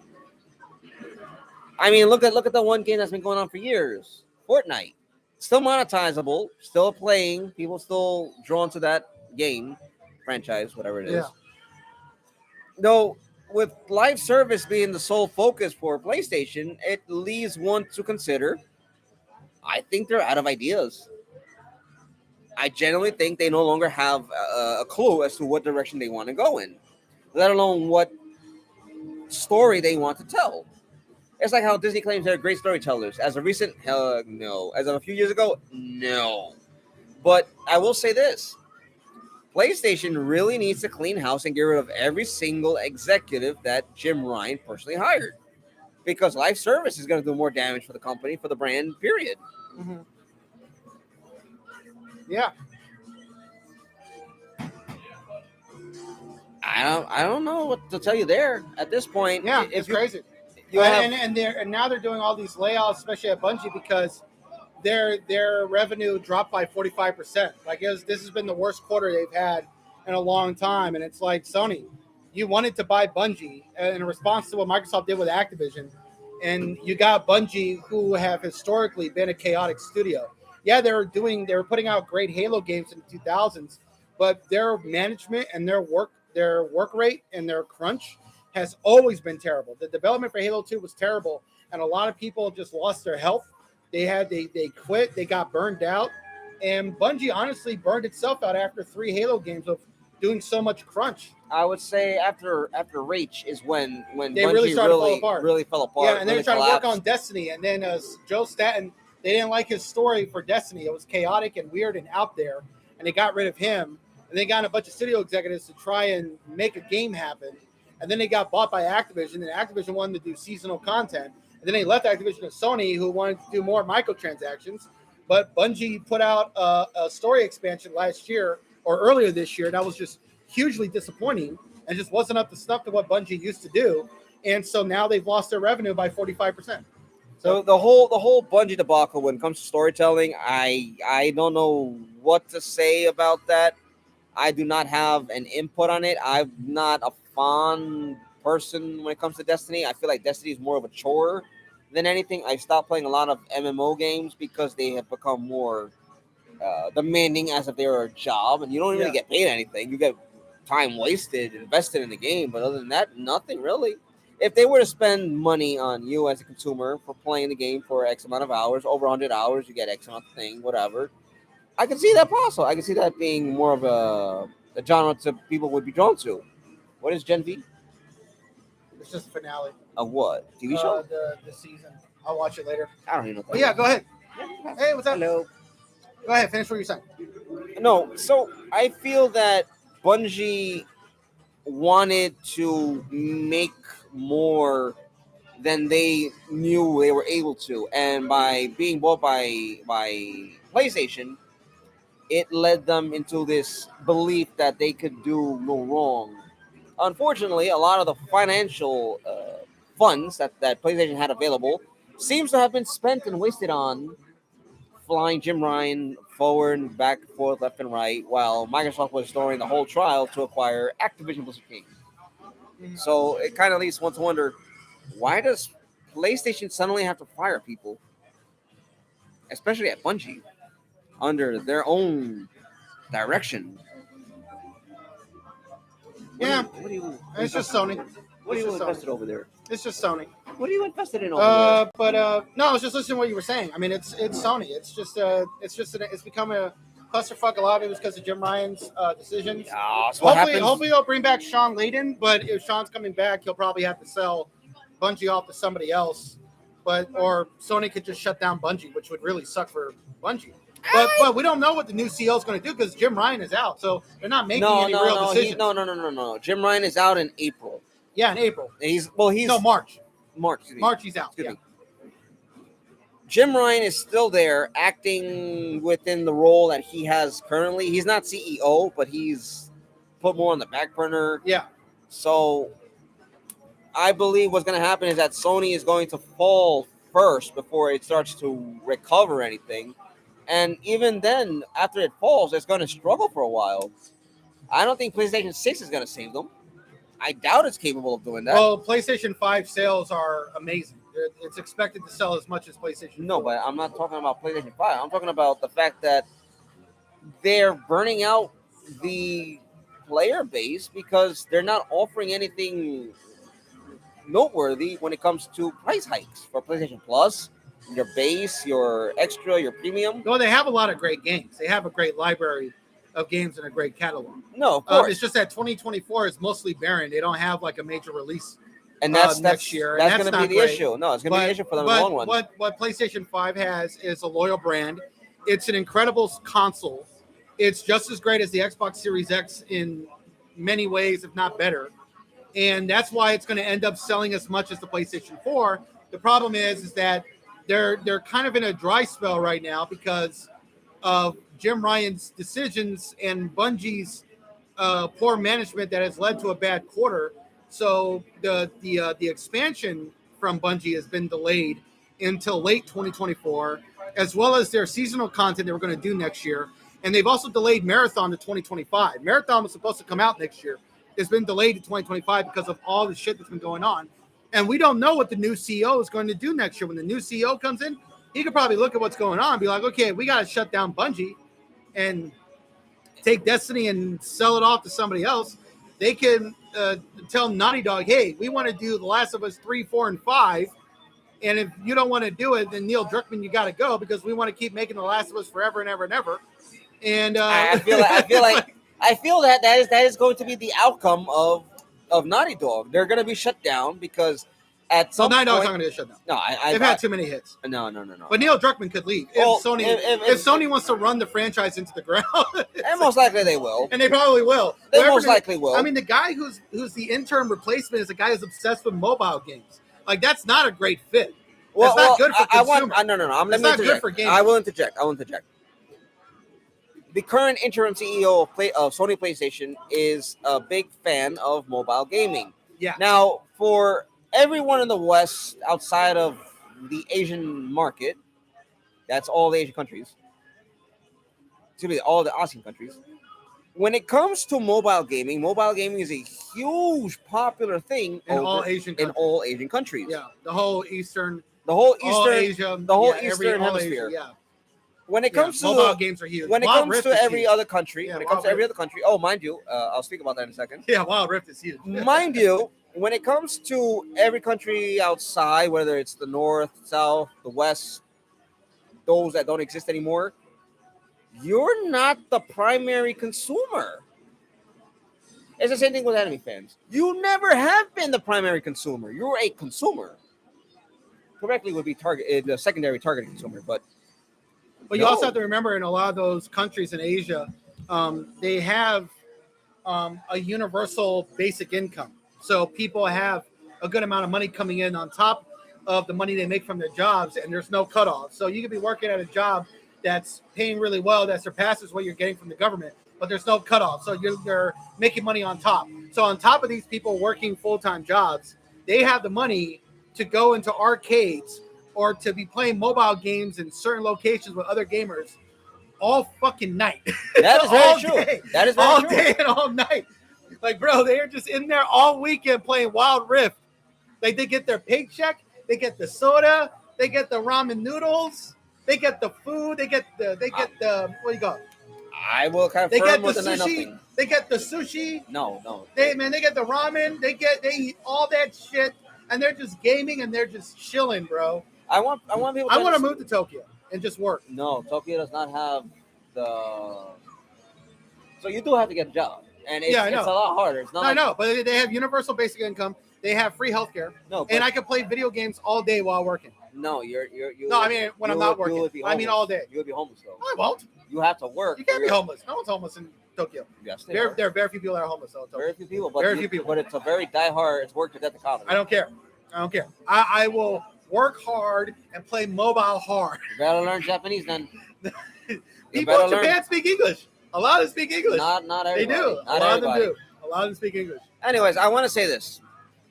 I mean, look at the one game that's been going on for years. Fortnite. Still monetizable. Still playing. People still drawn to that game. Franchise, whatever it is. Though with live service being the sole focus for PlayStation, it leaves one to consider. I think they're out of ideas. I genuinely think they no longer have a clue as to what direction they want to go in, let alone what story they want to tell. It's like how Disney claims they're great storytellers. As of recent, hell no. As of a few years ago, no. But I will say this: PlayStation really needs to clean house and get rid of every single executive that Jim Ryan personally hired, because live service is going to do more damage for the company, for the brand. Period. Mm-hmm. Yeah. I don't know what to tell you there at this point. Yeah, If it's you, crazy. you have, And now they're doing all these layoffs, especially at Bungie, because their revenue dropped by 45%. Like this has been the worst quarter they've had in a long time. And it's like, Sony, you wanted to buy Bungie in response to what Microsoft did with Activision, and you got Bungie, who have historically been a chaotic studio. Yeah, they were putting out great Halo games in the 2000s, but their management and their work rate and their crunch has always been terrible. The development for Halo 2 was terrible, and a lot of people just lost their health. They quit, they got burned out, and Bungie honestly burned itself out after 3 Halo games of doing so much crunch. I would say after Reach is when They Bungie really started to fall apart. really fell apart. Yeah, and they were really trying collapsed. to work on Destiny, and then Joe Staten, they didn't like his story for Destiny. It was chaotic and weird and out there, and they got rid of him. And they got a bunch of studio executives to try and make a game happen. And then they got bought by Activision, and Activision wanted to do seasonal content. And then they left Activision to Sony, who wanted to do more microtransactions. But Bungie put out a story expansion last year or earlier this year that was just hugely disappointing and just wasn't up to snuff to what Bungie used to do. And so now they've lost their revenue by 45%. So the whole Bungie debacle when it comes to storytelling, I don't know what to say about that. I do not have an input on it. I'm not a fond person when it comes to Destiny. I feel like Destiny is more of a chore than anything. I stopped playing a lot of MMO games because they have become more demanding as if they were a job, and you don't really get paid anything. You get time wasted, invested in the game, but other than that, nothing really. If they were to spend money on you as a consumer for playing the game for X amount of hours, over 100 hours, you get X amount of thing, whatever. I can see that possible. I can see that being more of a genre to people would be drawn to. What is Gen V? It's just a finale. Of what? TV show? The season. I'll watch it later. I don't even know. But yeah, go ahead. Hey, what's up? Hello. Go ahead, finish what you're saying. No, so I feel that Bungie wanted to make more than they knew they were able to, and by being bought by PlayStation, it led them into this belief that they could do no wrong. Unfortunately, a lot of the financial funds that PlayStation had available seems to have been spent and wasted on flying Jim Ryan forward, back, forth, left, and right, while Microsoft was during the whole trial to acquire Activision Blizzard King. So it kind of leads one to wonder, why does PlayStation suddenly have to fire people, especially at Bungie, under their own direction? Yeah, What do you it's just Sony. What are you It's just invested Sony. over there? It's just Sony. What are you invested in over there? But no, I was just listening to what you were saying. I mean, it's Sony. It's become a clusterfuck. A lot of it was because of Jim Ryan's decisions. Yeah, so what happens? Hopefully they'll bring back Sean Layden, but if Sean's coming back, he'll probably have to sell Bungie off to somebody else. Or Sony could just shut down Bungie, which would really suck for Bungie. But we don't know what the new CEO is going to do because Jim Ryan is out, so they're not making any real decisions. No. Jim Ryan is out in April. Yeah, in April. He's March. March. March he's out. Excuse me. Jim Ryan is still there, acting within the role that he has currently. He's not CEO, but he's put more on the back burner. Yeah. So I believe what's going to happen is that Sony is going to fall first before it starts to recover anything. And even then, after it falls, it's going to struggle for a while. I don't think PlayStation 6 is going to save them. I doubt it's capable of doing that. Well, PlayStation 5 sales are amazing. It's expected to sell as much as PlayStation 4. No, but I'm not talking about PlayStation 5. I'm talking about the fact that they're burning out the player base because they're not offering anything noteworthy when it comes to price hikes for PlayStation Plus, your base, your extra, your premium. Well, they have a lot of great games. They have a great library of games and a great catalog. No, of course. It's just that 2024 is mostly barren. They don't have like a major release And that's next year. That's and going to not be the great. issue. No, it's going to be the issue for them in the long run. What PlayStation 5 has is a loyal brand. It's an incredible console. It's just as great as the Xbox Series X in many ways, if not better. And that's why it's going to end up selling as much as the PlayStation 4. The problem is that they're kind of in a dry spell right now because of Jim Ryan's decisions and Bungie's poor management that has led to a bad quarter. So the expansion from Bungie has been delayed until late 2024, as well as their seasonal content they were going to do next year. And they've also delayed Marathon to 2025. Marathon was supposed to come out next year. It's been delayed to 2025 because of all the shit that's been going on. And we don't know what the new CEO is going to do next year. When the new CEO comes in, he could probably look at what's going on and be like, okay, we got to shut down Bungie and take Destiny and sell it off to somebody else. They can tell Naughty Dog, hey, we want to do The Last of Us 3, 4, and 5. And if you don't want to do it, then Neil Druckmann, you got to go because we want to keep making The Last of Us forever and ever and ever. And I feel that is going to be the outcome of Naughty Dog. They're going to be shut down because at some Naughty Dog's point, not going to get shut down. No, they've had too many hits. No. But Neil Druckmann could leave if Sony wants to run the franchise into the ground. And most likely they will. And they probably will. They most likely will. I mean, the guy who's the interim replacement is a guy who's obsessed with mobile games. Like, that's not a great fit. Well, that's not good for consumers. No. It's not good for games. I will interject. The current interim CEO of Sony PlayStation is a big fan of mobile gaming. Yeah. Now, for everyone in the West outside of the Asian market, that's all the Asian countries, excuse me, all the ASEAN countries. When it comes to mobile gaming is a huge popular thing in all Asian countries. Yeah, the whole Eastern Eastern hemisphere. Asia, yeah. When it comes to mobile games are huge. When it Wild comes Rift to every huge. other country, oh, mind you, I'll speak about that in a second. Yeah, Wild Rift is huge. Mind you, when it comes to every country outside, whether it's the North, South, the West, those that don't exist anymore, you're not the primary consumer. It's the same thing with anime fans. You never have been the primary consumer. You're a consumer. Correctly would be the secondary targeted consumer, but you also have to remember in a lot of those countries in Asia, they have a universal basic income. So people have a good amount of money coming in on top of the money they make from their jobs, and there's no cutoff. So you could be working at a job that's paying really well, that surpasses what you're getting from the government, but there's no cutoff. So you're making money on top. So on top of these people working full-time jobs, they have the money to go into arcades or to be playing mobile games in certain locations with other gamers all fucking night. That is very true. Day. That is very all true. Day and all night. Like, bro, they are just in there all weekend playing Wild Rift. Like, they get their paycheck, they get the soda, they get the ramen noodles, they get the food, they get the what do you call it? I will confirm they get the with sushi. They get the sushi. No. They get the ramen. They eat all that shit, and they're just gaming and they're just chilling, bro. I want people. I want to move to Tokyo and just work. No, Tokyo does not have the. So you do have to get a job, and it's a lot harder. It's not. I know, but they have universal basic income. They have free healthcare. And I can play video games all day while working. No, you. No, I mean when I'm not working. I mean all day. You would be homeless though. I won't. You have to work. You can't be homeless. No one's homeless in Tokyo. Yes, there are very few people that are homeless. Very few people, but it's a very diehard. It's work to death economy. I don't care. I will work hard and play mobile hard. You better learn Japanese then. People in Japan speak English. A lot of them speak English. Not everybody. They do. A lot of them do. A lot of them speak English. Anyways, I want to say this.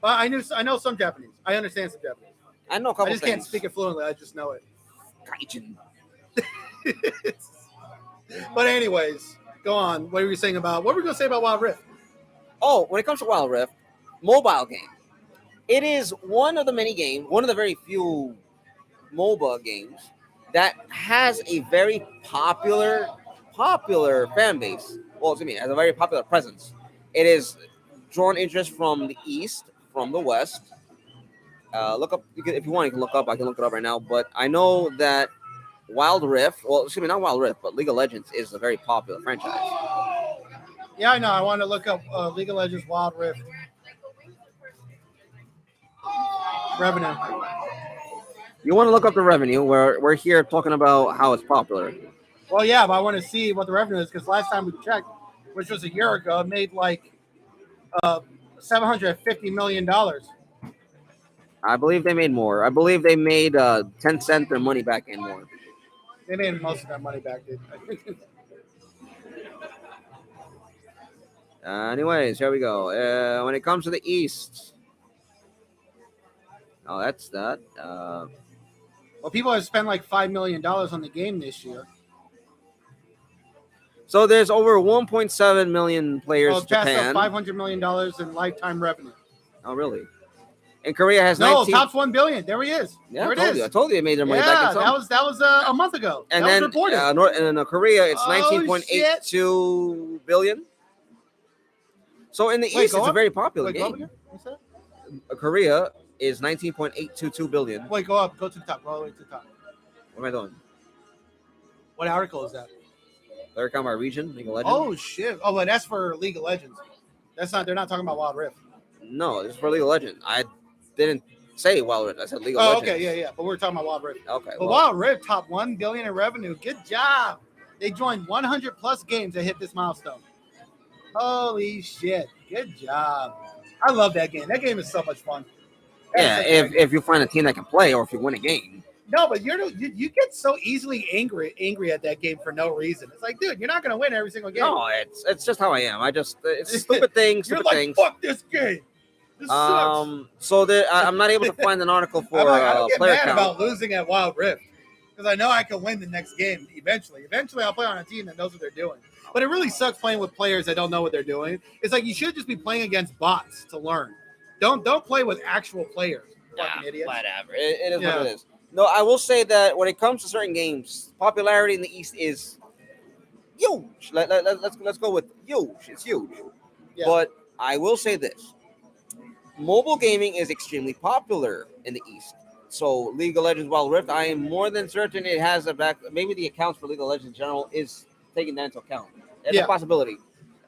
I know some Japanese. I understand some Japanese. I know a couple. I just can't speak it fluently. I just know it. Gaijin. But anyways, go on. What were you saying about? What were we going to say about Wild Rift? Oh, when it comes to Wild Rift, mobile game. It is one of the many games, one of the very few MOBA games that has a very popular fan base. Well, has a very popular presence. It is drawn interest from the east, from the west. Look up if you want. You can look up. I can look it up right now. But I know that Wild Rift. Well, excuse me, not Wild Rift, but League of Legends is a very popular franchise. Yeah, I know. I want to look up League of Legends Wild Rift revenue. You want to look up the revenue? We're here talking about how it's popular. Well, yeah, but I want to see what the revenue is because last time we checked, which was a year ago, it made like $750 million. I believe they made more. I believe they made 10 cents their money back and more. They made most of that money back, dude. Anyways, here we go. When it comes to the East, oh, that's that. Well, people have spent like $5 million on the game this year. So there's over 1.7 million players Well, in it's passed Japan. up $500 million in lifetime revenue. Oh, really? And Korea has No, 19. tops 1 billion. There he is. Yeah, there it is. I told you they made their money back. Yeah, that was a month ago. And that then was reported. in Korea, it's Oh, 19.82 billion. So in the East, it's a very popular Wait, go up game. again? What's that? Korea is 19.822 billion. Wait, go up. Go to the top. Go all the way to the top. What am I doing? What article is that? Third count by region, League of Legends. Oh, shit. Oh, but that's for League of Legends. They're not talking about Wild Rift. No, this is for League of Legends. I didn't say Wild Rift. I said League of Oh, Legends. okay, yeah. But we're talking about Wild Rift. Okay. But well, Wild Rift top 1 billion in revenue. Good job. They joined 100 plus games that hit this milestone. Holy shit. Good job. I love that game. That game is so much fun. yeah, if you find a team that can play or if you win a game. No, but you get so easily angry at that game for no reason. It's like, dude, you're not gonna win every single game. No, it's just how I am. I just it's stupid things, You're stupid like, things. fuck this game. This sucks. So I'm not able to find an article for I don't get player mad count. about losing at Wild Rift because I know I can win the next game eventually. Eventually, I'll play on a team that knows what they're doing. But it really sucks playing with players that don't know what they're doing. It's like you should just be playing against bots to learn. Don't play with actual players. Fucking idiots. Whatever. It is what it is. No, I will say that when it comes to certain games, popularity in the East is huge. Let's go with huge. It's huge. Yeah. But I will say this: mobile gaming is extremely popular in the East. So League of Legends Wild Rift, I am more than certain it has a back. Maybe the accounts for League of Legends in general is taking that into account. It's a possibility.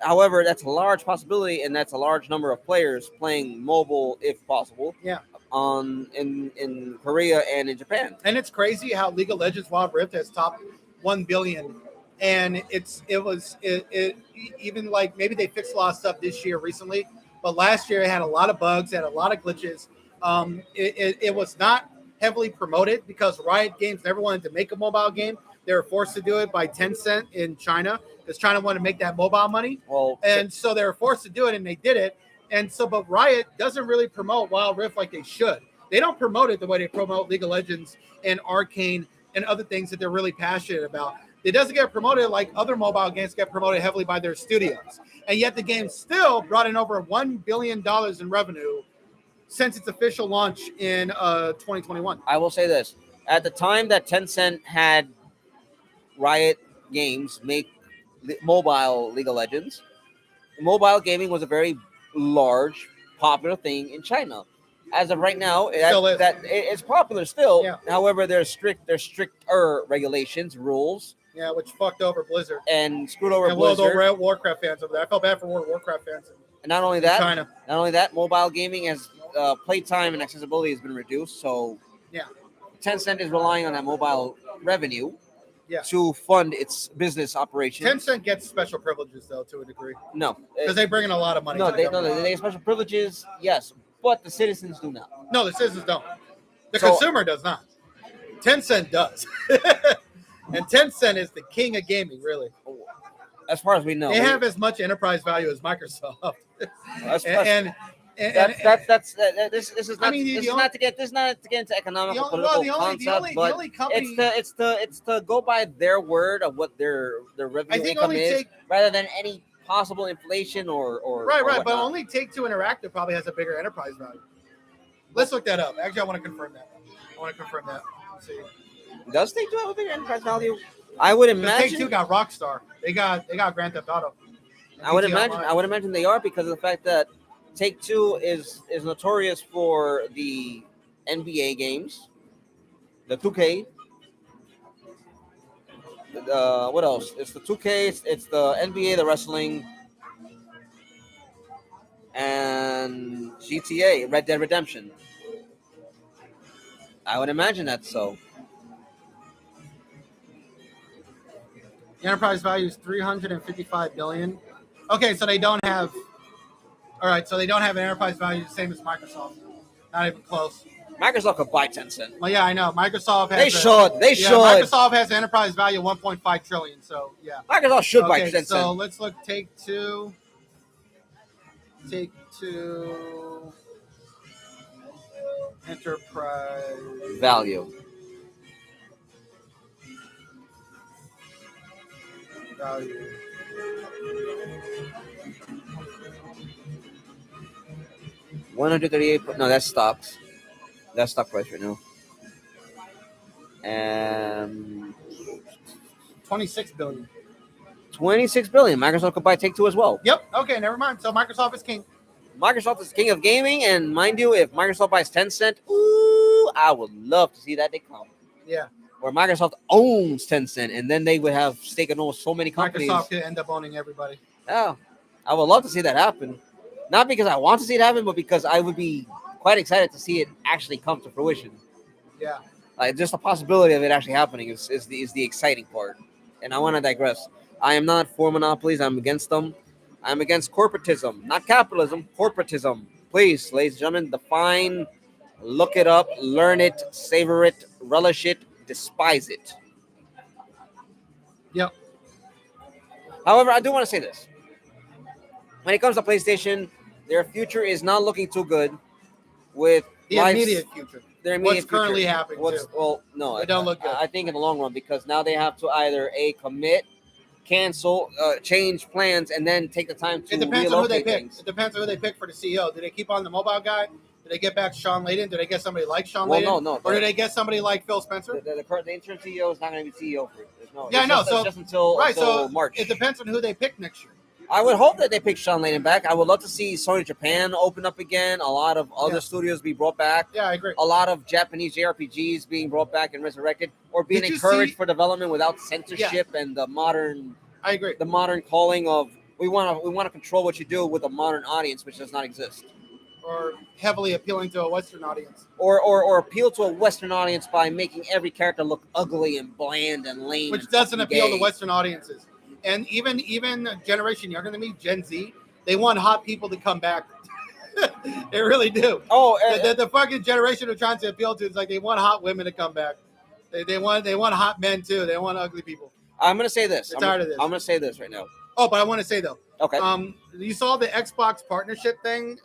However, that's a large possibility, and that's a large number of players playing mobile, if possible. Yeah. In Korea and in Japan. And it's crazy how League of Legends Wild Rift has topped 1 billion, and it even like maybe they fixed a lot of stuff this year recently, but last year it had a lot of bugs, had a lot of glitches. It was not heavily promoted because Riot Games never wanted to make a mobile game. They were forced to do it by Tencent in China because China wanted to make that mobile money. Well, and so they were forced to do it, and they did it. And so, but Riot doesn't really promote Wild Rift like they should. They don't promote it the way they promote League of Legends and Arcane and other things that they're really passionate about. It doesn't get promoted like other mobile games get promoted heavily by their studios. And yet the game still brought in over $1 billion in revenue since its official launch in 2021. I will say this. At the time that Tencent had Riot Games make mobile League of Legends, mobile gaming was a very large, popular thing in China. As of right now, it's popular still. Yeah. However, there's stricter regulations, rules. Yeah, which fucked over Blizzard and screwed over and Blizzard. World of Warcraft fans over there. I felt bad for World of Warcraft fans. And not only that, China. mobile gaming has playtime and accessibility has been reduced. So, yeah, Tencent is relying on that mobile revenue. Yeah. To fund its business operation. Tencent gets special privileges though, to a degree. No, because they bring in a lot of money. They get special privileges. Yes, but the citizens do not. No, the citizens don't. The consumer does not. Tencent does, and Tencent is the king of gaming, really. As far as we know, they have as much enterprise value as Microsoft. This is not to get into economical political concept, but it's to go by their word of what their revenue income is, rather than any possible inflation or right. But only Take-Two Interactive probably has a bigger enterprise value. Let's look that up. Actually, I want to confirm that. Let's see. Does Take-Two have a bigger enterprise value? I would imagine Take-Two got Rockstar. They got Grand Theft Auto. I would GTA imagine. Online. I would imagine they are because of the fact that Take-Two is notorious for the NBA games, the 2K. What else? It's the 2K. It's the NBA, the wrestling, and GTA, Red Dead Redemption. I would imagine that's so. The enterprise value is 355 billion. Okay, so they don't have. All right, so they don't have an enterprise value the same as Microsoft. Not even close. Microsoft could buy Tencent. Well, yeah, I know. Microsoft has. They should. They should. Microsoft has an enterprise value of 1.5 trillion. So yeah. Microsoft should buy Okay, Tencent. so let's look. Take Two. Enterprise Value. value. $138. No, that's stocks. That's stock price right now. And 26 billion. 26 billion. Microsoft could buy Take-Two as well. Yep. Okay, never mind. So Microsoft is king. Microsoft is king of gaming, and mind you, if Microsoft buys Tencent, ooh, I would love to see that day come. Yeah. Where Microsoft owns Tencent, and then they would have taken over so many companies. Microsoft could end up owning everybody. Yeah, I would love to see that happen. Not because I want to see it happen, but because I would be quite excited to see it actually come to fruition. Yeah. Like just the possibility of it actually happening is the exciting part. And I want to digress. I am not for monopolies. I'm against them. I'm against corporatism, not capitalism, corporatism. Please, ladies and gentlemen, define, look it up, learn it, savor it, relish it, despise it. Yep. However, I do want to say this. When it comes to PlayStation, their future is not looking too good with The immediate future. their immediate What's currently future. happening, too. Well, no, It don't look good. I think in the long run, because now they have to either commit, cancel, change plans, and then take the time to It depends on who they relocate pick. things. It depends on who they pick for the CEO. Do they keep on the mobile guy? Do they get back Sean Layden? Do they get somebody like Sean Well, Layden? no. Or do they get somebody like Phil Spencer? The interim CEO is not going to be CEO for it. Yeah, I know. So just until March. It depends on who they pick next year. I would hope that they pick Sean Layden back. I would love to see Sony Japan open up again. A lot of other studios be brought back. Yeah, I agree. A lot of Japanese JRPGs being brought back and resurrected, or being Did you encouraged see- for development without censorship and the modern I agree. calling of we want to control what you do with a modern audience, which does not exist, Or heavily appealing to a Western audience. or appeal to a Western audience by making every character look ugly and bland and lame, Which and doesn't fucking appeal gay. to Western audiences. And even a generation younger than me, Gen Z, they want hot people to come back. They really do. Oh, The fucking generation they're trying to appeal to is like they want hot women to come back. They want hot men too. They want ugly people. I'm gonna say this. They're tired of this. I'm gonna say this right now. Oh, but I want to say though, Okay. you saw the Xbox partnership thing,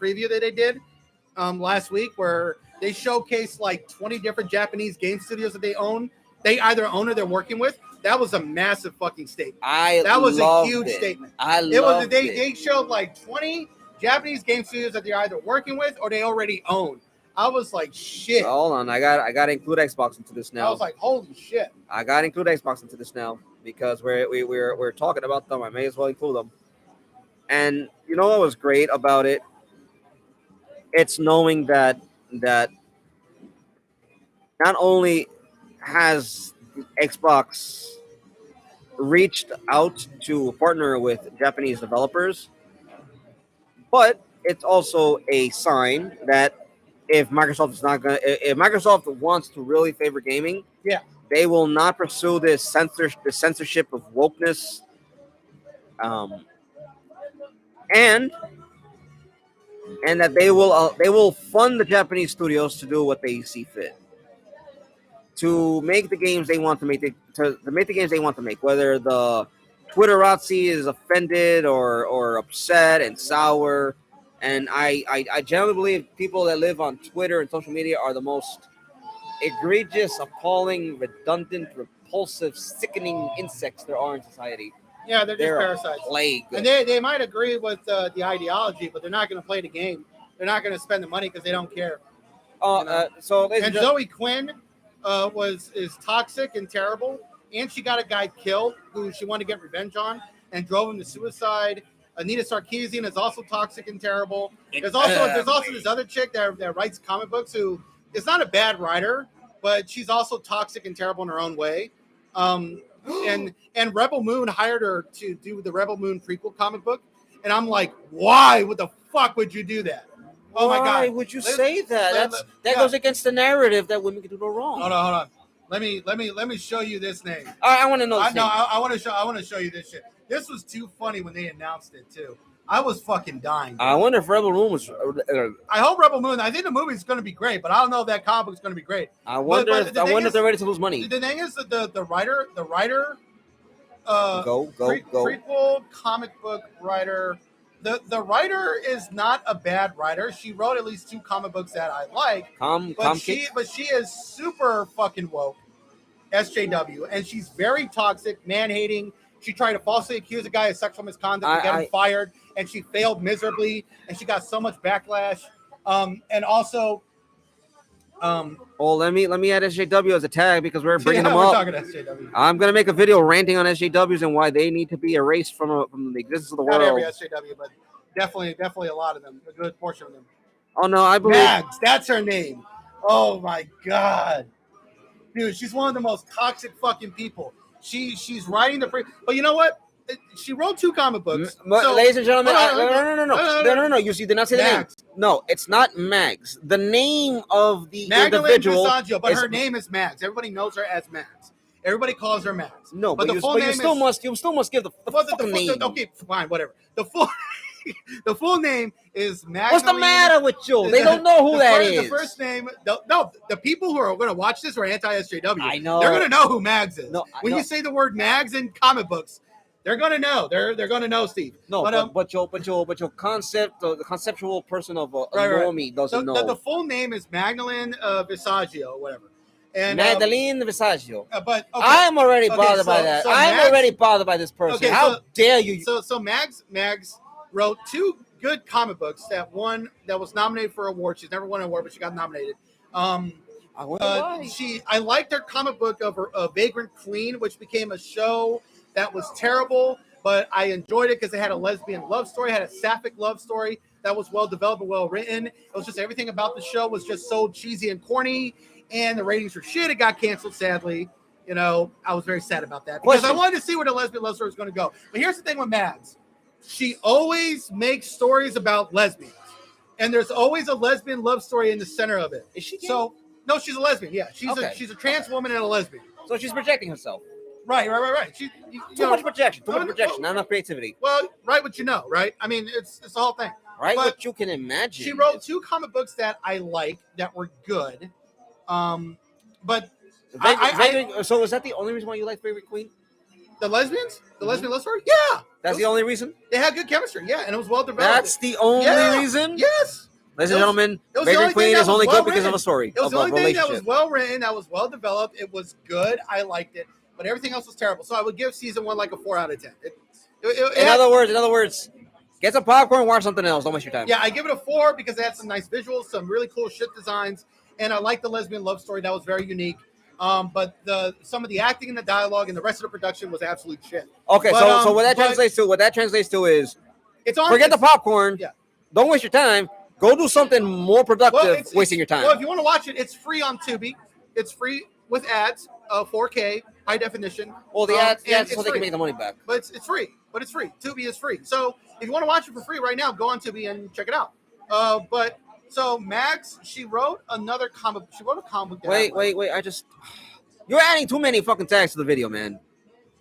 preview that they did last week, where they showcased like 20 different Japanese game studios that they own. They either own or they're working with. That was a massive fucking statement. That was a huge statement. They showed like 20 Japanese game studios that they're either working with or they already own. I was like, shit. Hold on, I got to include Xbox into this now. I was like, holy shit. I got to include Xbox into this now because we're talking about them. I may as well include them. And you know what was great about it? It's knowing that not only has Xbox reached out to partner with Japanese developers, but it's also a sign that if Microsoft wants to really favor gaming, they will not pursue this censorship of wokeness, and that they will fund the Japanese studios to do what they see fit, to make the games they want to make, to make the games they want to make, whether the Twitterazzi is offended or upset and sour. And I generally believe people that live on Twitter and social media are the most egregious, appalling, redundant, repulsive, sickening insects there are in society. Yeah, they're just parasites. Plague. And they might agree with the ideology, but they're not going to play the game. They're not going to spend the money because they don't care. And Zoe Quinn is toxic and terrible, and she got a guy killed who she wanted to get revenge on, and drove him to suicide. Anita Sarkeesian is also toxic and terrible. There's also this other chick that writes comic books who is not a bad writer, but she's also toxic and terrible in her own way. And Rebel Moon hired her to do the Rebel Moon prequel comic book, and I'm like, why? What the fuck would you do that? Oh my god! Why would you say that? That goes against the narrative that women can do no wrong. Hold on. Let me show you this name. I want to know. I want to show you this shit. This was too funny when they announced it too. I was fucking dying. I wonder if Rebel Moon was. I hope Rebel Moon. I think the movie's going to be great, but I don't know if that comic book's going to be great. I wonder if they're ready to lose money. The thing is that the writer. Go. Prequel comic book writer. The writer is not a bad writer. She wrote at least 2 comic books that I like. But she is super fucking woke, SJW, and she's very toxic, man-hating. She tried to falsely accuse a guy of sexual misconduct and get him fired, and she failed miserably, and she got so much backlash. And also, let me add SJW as a tag because we're bringing them up. Talking SJW. I'm gonna make a video ranting on SJWs and why they need to be erased from the existence of the world. Not every SJW, but definitely a lot of them, a good portion of them. Oh no, I believe Mags, that's her name. Oh my god, dude, she's one of the most toxic fucking people. She's writing but you know what? She wrote 2 comic books. Ladies and gentlemen, no. You did not say the name. No, it's not Mags. The name of the individual Visaggio, but her name is Mags. Everybody knows her as Mags. Everybody calls her Mags. No, but you still must give the fucking name. Okay, fine, whatever. The full name is Magdalene. What's the matter with you? They don't know who that is. The first name, the people who are going to watch this are anti-SJW. I know. They're going to know who Mags is. No, when you say the word Mags in comic books, they're going to know. They're going to know, Steve. No, but your concept, the conceptual person of a normie doesn't know. The full name is Magdalene Visaggio, whatever. And Magdalene Visaggio. But okay. I'm already bothered by that. I'm already bothered by this person. Okay, how dare you? So Mags wrote 2 good comic books. One that was nominated for an award. She's never won an award, but she got nominated. I liked her comic book of Vagrant Queen, which became a show that was terrible, but I enjoyed it because it had a lesbian love story, had a sapphic love story that was well developed and well written. It was just everything about the show was just so cheesy and corny, and the ratings were shit. It got canceled, sadly. You know, I was very sad about that because I wanted to see where the lesbian love story was going to go. But here's the thing with Mads. She always makes stories about lesbians, and there's always a lesbian love story in the center of it. Is she gay? So, no, she's a lesbian. Yeah, she's a trans woman and a lesbian. So she's projecting herself. Right. Too much projection, not enough creativity. Well, write what you know, right? I mean, it's the whole thing. Right, what you can imagine. She wrote 2 comic books that I like that were good, but so is that the only reason why you like Favorite Queen? The lesbians? The lesbian love story? Yeah. That's the only reason? They had good chemistry, yeah, and it was well developed. That's the only reason? Yes. Ladies and gentlemen, Favorite Queen is only good because of a story. It was the only thing that was well written, that was well developed. It was good. I liked it, but everything else was terrible. So I would give season 1 like a 4 out of 10. In other words, get some popcorn and watch something else. Don't waste your time. Yeah, I give it a 4 because it had some nice visuals, some really cool shit designs, and I liked the lesbian love story. That was very unique. But some of the acting and the dialogue and the rest of the production was absolute shit. Okay, so what that translates to is forget the popcorn. Yeah. Don't waste your time. Go do something more productive. Wasting your time. Well, if you want to watch it, it's free on Tubi. It's free with ads, 4K, high definition. Well, the ads so they can make the money back. But it's free. Tubi is free. So if you want to watch it for free right now, go on Tubi and check it out. So Max, she wrote another comic. She wrote a comic. Wait. You're adding too many fucking tags to the video, man.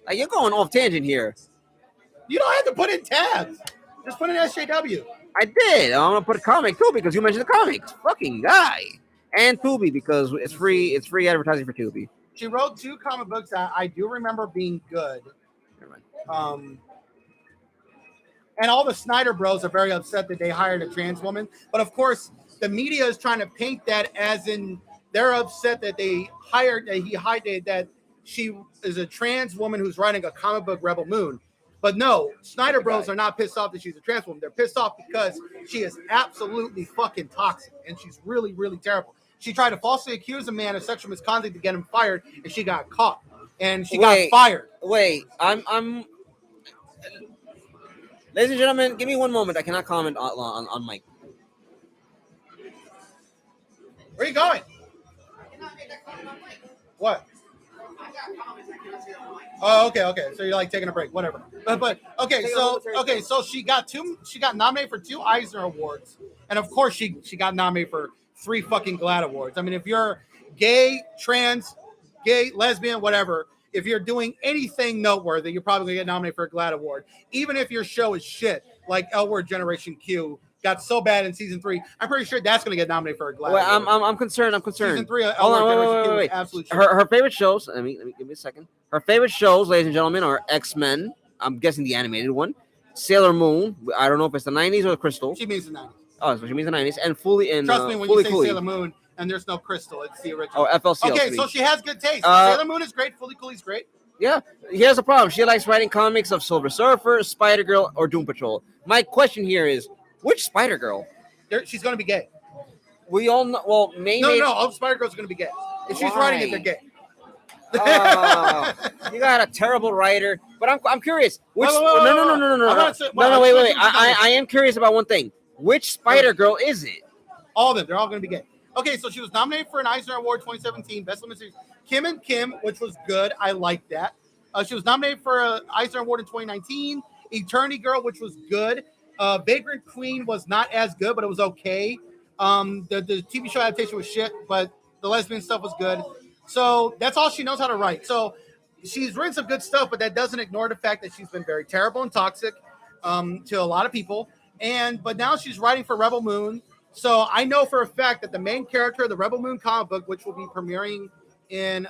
Like, you're going off tangent here. You don't have to put in tags. Just put in SJW. I did. I'm gonna put a comic too because you mentioned the comics. Fucking guy. And Tubi because it's free. It's free advertising for Tubi. She wrote 2 comic books that I do remember being good. And all the Snyder Bros are very upset that they hired a trans woman. But of course, the media is trying to paint that as in they're upset that that she is a trans woman who's writing a comic book, Rebel Moon. But no, Snyder Bros are not pissed off that she's a trans woman. They're pissed off because she is absolutely fucking toxic and she's really, really terrible. She tried to falsely accuse a man of sexual misconduct to get him fired, and she got caught. And she got fired. Wait, I'm Ladies and gentlemen, give me one moment. I cannot comment on mic. Where are you going? What? Oh, okay. So you're like taking a break, whatever. But okay, so she got nominated for 2 Eisner Awards, and of course she got nominated for 3 fucking GLAAD Awards. I mean, if you're gay, trans, lesbian, whatever, if you're doing anything noteworthy, you're probably gonna get nominated for a GLAAD Award, even if your show is shit, like L Word Generation Q. Got so bad in season 3. I'm pretty sure that's going to get nominated for a GLAAD. Well, I'm concerned. Season 3. Hold on, wait. Her favorite shows. Let me give me a second. Her favorite shows, ladies and gentlemen, are X-Men. I'm guessing the animated one. Sailor Moon. I don't know if it's the 90s or the Crystal. She means the 90s. Oh, so she means the 90s. And fully in. Trust me when you say Sailor Moon and there's no Crystal, it's the original. Oh, FLC. Okay, so she has good taste. Sailor Moon is great. Fully Cooley's great. Yeah. Here's the problem. She likes writing comics of Silver Surfer, Spider Girl, or Doom Patrol. My question here is, which Spider Girl? She's going to be gay. We all know. Well, maybe. No. All Spider Girls are going to be gay. If she's writing it, they're gay. You got a terrible writer. But I'm curious. Which? No. Wait. I am curious about one thing. Which Spider Girl is it? All of them. They're all going to be gay. Okay, so she was nominated for an Eisner Award 2017 Best Limited Series. Kim and Kim, which was good. I liked that. She was nominated for an Eisner Award in 2019. Eternity Girl, which was good. Vagrant Queen was not as good, but it was okay. The TV show adaptation was shit, but the lesbian stuff was good. So that's all she knows how to write. So she's written some good stuff, but that doesn't ignore the fact that she's been very terrible and toxic to a lot of people. But now she's writing for Rebel Moon. So I know for a fact that the main character of the Rebel Moon comic book, which will be premiering in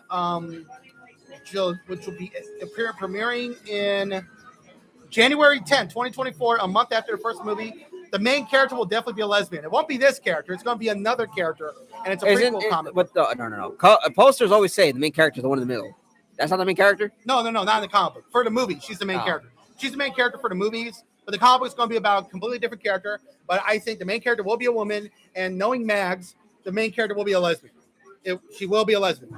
January 10th, 2024, a month after the first movie, the main character will definitely be a lesbian. It won't be this character. It's going to be another character, and it's a prequel comic. But no. Posters always say the main character is the one in the middle. That's not the main character? No, not in the comic book. For the movie, she's the main character. She's the main character for the movies, but the comic book is going to be about a completely different character. But I think the main character will be a woman, and knowing Mags, the main character will be a lesbian. She will be a lesbian.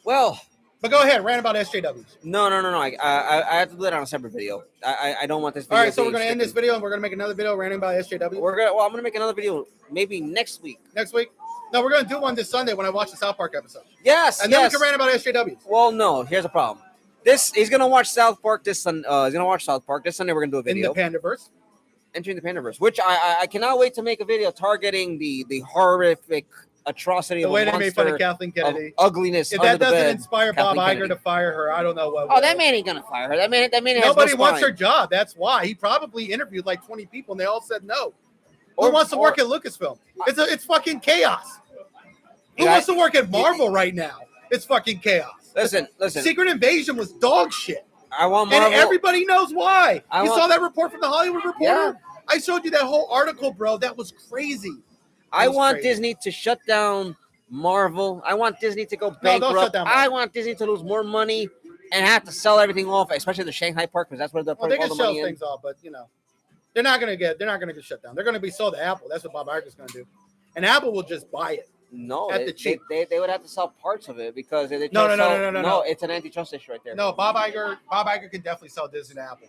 Well... But go ahead, rant about SJWs. No. I have to do that on a separate video. I don't want this video. All right, so we're going to end this video, and we're going to make another video ranting about SJWs. I'm going to make another video maybe next week. Next week? No, we're going to do one this Sunday when I watch the South Park episode. Yes, and then we can rant about SJWs. Well, no, here's the problem. He's going to watch South Park this Sunday. He's going to watch South Park this Sunday. We're going to do a video. In the Pandaverse? Entering the Pandaverse, which I cannot wait to make a video targeting the horrific atrocity of a monster. The way they made fun of Kathleen Kennedy. Ugliness. If that doesn't inspire Bob Iger to fire her, I don't know what. Oh, that man ain't gonna fire her. That man has nobody no wants her job. That's why he probably interviewed like 20 people and they all said no. Who wants to work at Lucasfilm? It's fucking chaos. Who wants to work at Marvel right now? It's fucking chaos. Listen. Secret Invasion was dog shit. I want Marvel. And everybody knows why. Saw that report from the Hollywood Reporter? Yeah. I showed you that whole article, bro. That was crazy. I want Disney to shut down Marvel. I want Disney to go bankrupt. No, don't shut down Marvel. I want Disney to lose more money and have to sell everything off, especially the Shanghai park, because that's where they're putting all the money in. They can sell things off, but they're not gonna get shut down. They're gonna be sold to Apple. That's what Bob Iger's gonna do, and Apple will just buy it. No, they would have to sell parts of it because no. It's an antitrust issue right there. No, Bob Iger can definitely sell Disney to Apple.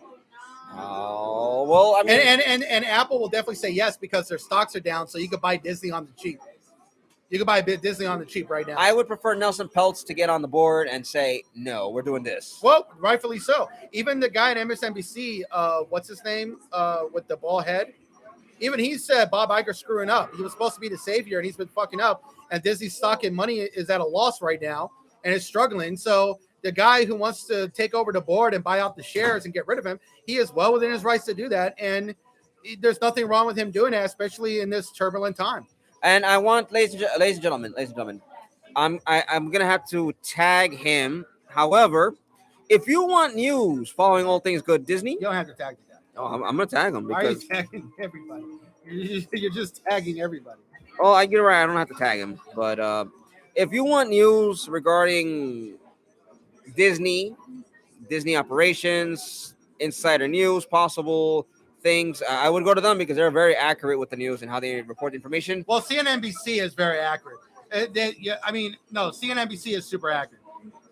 Oh well, I mean, and Apple will definitely say yes because their stocks are down, so you could buy Disney on the cheap. You could buy Disney on the cheap right now. I would prefer Nelson Peltz to get on the board and say, no, we're doing this. Well, rightfully so. Even the guy at MSNBC, what's his name, with the bald head, even he said Bob Iger's screwing up. He was supposed to be the savior, and he's been fucking up. And Disney's stock and money is at a loss right now, and it's struggling. So the guy who wants to take over the board and buy out the shares and get rid of him, he is well within his rights to do that. And there's nothing wrong with him doing that, especially in this turbulent time. And I want, ladies and gentlemen, I'm gonna have to tag him. However, if you want news following all things good Disney, you don't have to tag the guy. Oh, I'm gonna tag him. Why are you tagging everybody? You're just tagging everybody. Oh, I get it right. I don't have to tag him. But if you want news regarding Disney operations, insider news, possible things, I would go to them because they're very accurate with the news and how they report the information. Well, CNBC is very accurate. CNBC is super accurate.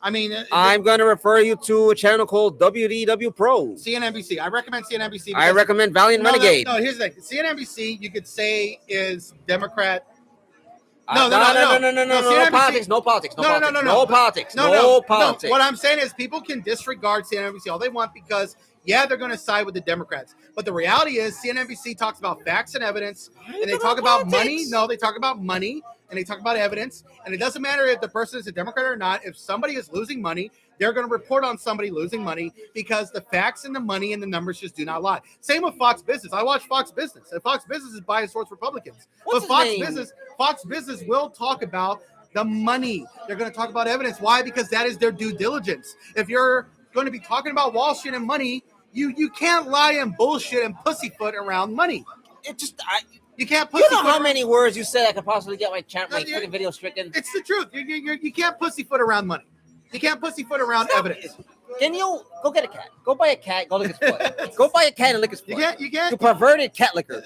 I mean, I'm going to refer you to a channel called WDW Pro. CNNBC. I recommend CNNBC. I recommend Valiant Renegade. No, here's the thing. CNNBC, you could say is Democrat. No politics. No politics. What I'm saying is people can disregard CNNBC all they want because, yeah, they're going to side with the Democrats. But the reality is CNNBC talks about facts and evidence, and they talk about money. No, they talk about money, and they talk about evidence. And it doesn't matter if the person is a Democrat or not. If somebody is losing money, they're going to report on somebody losing money because the facts and the money and the numbers just do not lie. Same with Fox Business. I watch Fox Business, and Fox Business is biased towards Republicans. What's but his name? Fox Business will talk about the money. They're going to talk about evidence. Why? Because that is their due diligence. If you're going to be talking about Wall Street and money, you can't lie and bullshit and pussyfoot around money. You can't pussyfoot. You know how many words you said I could possibly get my freaking video stricken? It's the truth. You can't pussyfoot around money. You can't pussyfoot around evidence. Can you go get a cat? Go buy a cat. Go lick his foot. Go buy a cat and lick his foot. You can't. You perverted cat licker.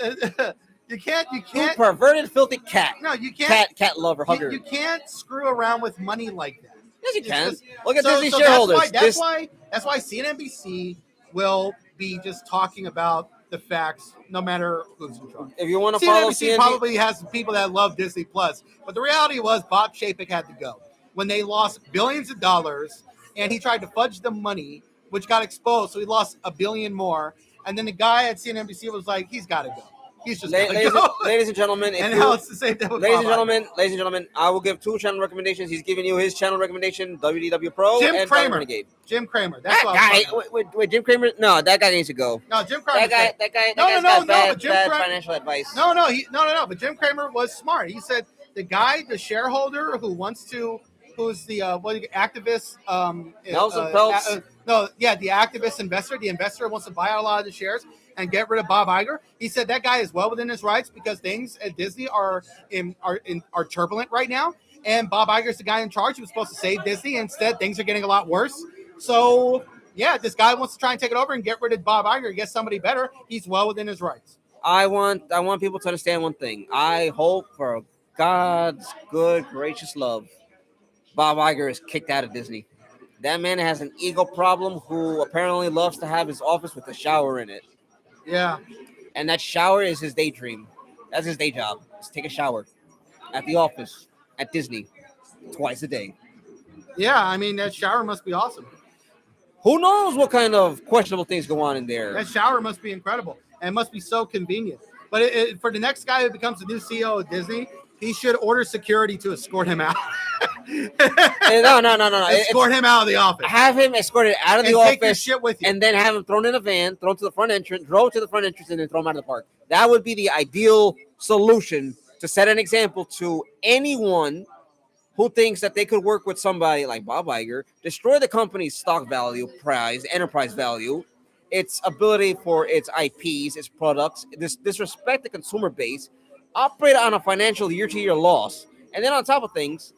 You can't. You perverted, filthy cat. No, you can't. Cat lover, hugger. You can't screw around with money like that. Yes, you can. Look at Disney shareholders. That's why CNNBC will be just talking about the facts, no matter who's in charge. If you want to follow CNNBC, probably has people that love Disney Plus, but the reality was Bob Chapek had to go when they lost billions of dollars, and he tried to fudge the money, which got exposed. So he lost $1 billion more, and then the guy at CNNBC was like, "He's got to go. He's just got to go." Ladies and gentlemen, now it's the same thing with ladies and gentlemen, I will give 2 channel recommendations. He's giving you his channel recommendation, WDW Pro and Kramer. Renegade. Jim Kramer. That's that guy. Wait, Jim Kramer? No, that guy needs to go. No, Jim Kramer. That guy's got bad financial advice. No. But Jim Kramer was smart. He said the shareholder who's the activist? Nelson Peltz. The activist investor. The investor wants to buy out a lot of the shares and get rid of Bob Iger. He said that guy is well within his rights because things at Disney are turbulent right now. And Bob Iger is the guy in charge. He was supposed to save Disney. Instead, things are getting a lot worse. So, yeah, this guy wants to try and take it over and get rid of Bob Iger and get somebody better. He's well within his rights. I want people to understand one thing. I hope for God's good, gracious love, Bob Iger is kicked out of Disney. That man has an ego problem who apparently loves to have his office with a shower in it. Yeah. And that shower is his daydream. That's his day job. Just take a shower at the office at Disney twice a day. Yeah, I mean, that shower must be awesome. Who knows what kind of questionable things go on in there? That shower must be incredible and must be so convenient. But for the next guy who becomes the new CEO of Disney, he should order security to escort him out. No. Escort him out of the office. Have him escorted out of the office. Take your shit with you. And then have him thrown in a van, drove to the front entrance, and then throw him out of the park. That would be the ideal solution to set an example to anyone who thinks that they could work with somebody like Bob Iger, destroy the company's stock value, enterprise value, its ability for its IPs, its products, disrespect the consumer base, operate on a financial year-to-year loss, and then on top of things,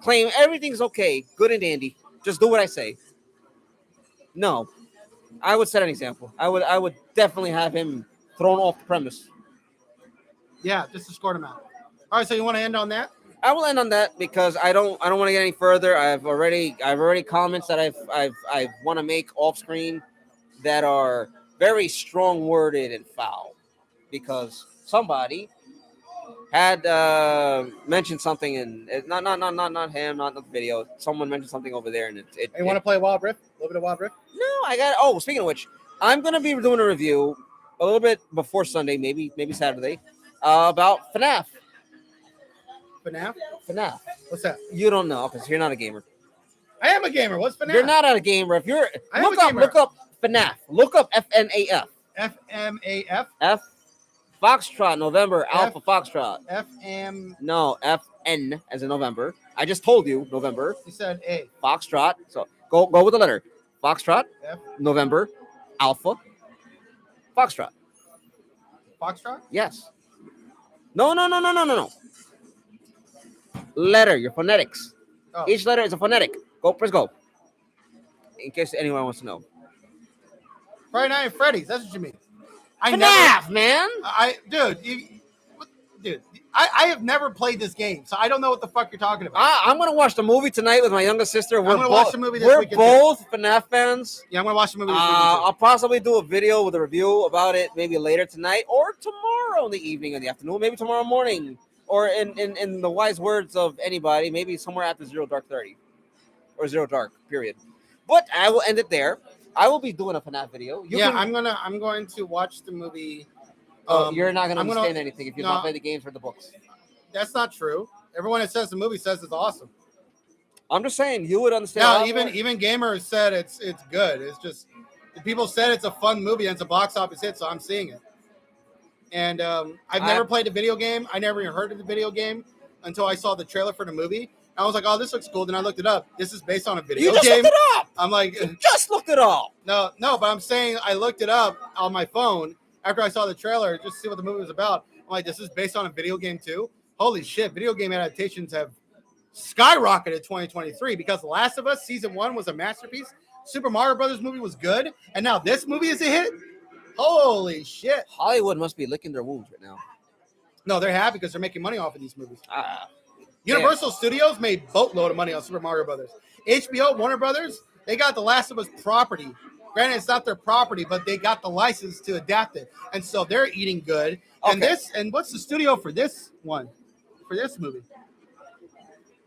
claim everything's okay, good and dandy, just do what I say. No, I would set an example. I would definitely have him thrown off the premise. Yeah, just escort him out. All right, so you want to end on that? I will end on that because I don't want to get any further. I've already comments that I want to make off screen that are very strong worded and foul because somebody had mentioned something and not him, not the video. Someone mentioned something over there, and You want to play Wild Rift? A little bit of Wild Rift? No, I got. Oh, speaking of which, I'm gonna be doing a review a little bit before Sunday, maybe Saturday, about FNAF. FNAF. What's that? You don't know because you're not a gamer. I am a gamer. What's FNAF? You're not a gamer. If you're look up FNAF. Look up FNAF. FMAF. F. Foxtrot, November, Alpha Foxtrot. No, FN as in November. I just told you November. You said A. Foxtrot. So go with the letter. Foxtrot, F. November, Alpha, Foxtrot. Foxtrot? Yes. No. Letter, your phonetics. Oh. Each letter is a phonetic. Press go. In case anyone wants to know. Friday Night at Freddy's. That's what you mean. FNAF, man. I I have never played this game, so I don't know what the fuck you're talking about. I'm gonna watch the movie tonight with my youngest sister. I'm gonna watch the movie this We're weekend. both FNAF fans. Yeah, I'm gonna watch the movie this weekend. I'll possibly do a video with a review about it maybe later tonight or tomorrow in the evening or the afternoon, maybe tomorrow morning, or in the wise words of anybody, maybe somewhere after 0 Dark 30 or 0 Dark period. But I will end it there. I will be doing a FNAF video. I'm going to watch the movie. You're not gonna understand anything if you don't play the games or the books. That's not true. Everyone that says the movie says it's awesome. I'm just saying you would understand. No, even gamers said it's good. It's just people said it's a fun movie and it's a box office hit, so I'm seeing it. And I've never played the video game. I never even heard of the video game until I saw the trailer for the movie. I was like, oh, this looks cool. Then I looked it up. This is based on a video game. You just looked it up. I'm like, you just looked it up. No, but I'm saying I looked it up on my phone after I saw the trailer just to see what the movie was about. I'm like, this is based on a video game too? Holy shit, video game adaptations have skyrocketed 2023 because The Last of Us Season 1 was a masterpiece. Super Mario Brothers movie was good. And now this movie is a hit? Holy shit. Hollywood must be licking their wounds right now. No, they're happy because they're making money off of these movies. Universal Studios made boatload of money on Super Mario Brothers. HBO, Warner Brothers, they got The Last of Us property. Granted, it's not their property, but they got the license to adapt it. And so they're eating good. Okay. And what's the studio for this one? For this movie?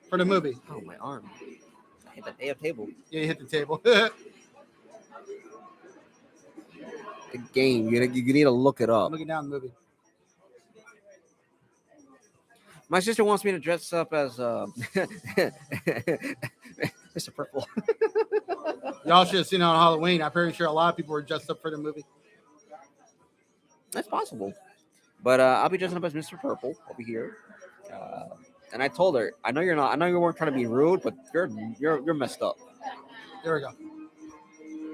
For the movie. Oh, my arm. I hit the table. Yeah, you hit the table. The game. You need to look it up. I'm looking down the movie. My sister wants me to dress up as Mr. Purple. Y'all should have seen it on Halloween. I'm pretty sure a lot of people were dressed up for the movie. That's possible. But I'll be dressing up as Mr. Purple over here. And I told her, I know you weren't trying to be rude, but you're messed up. There we go.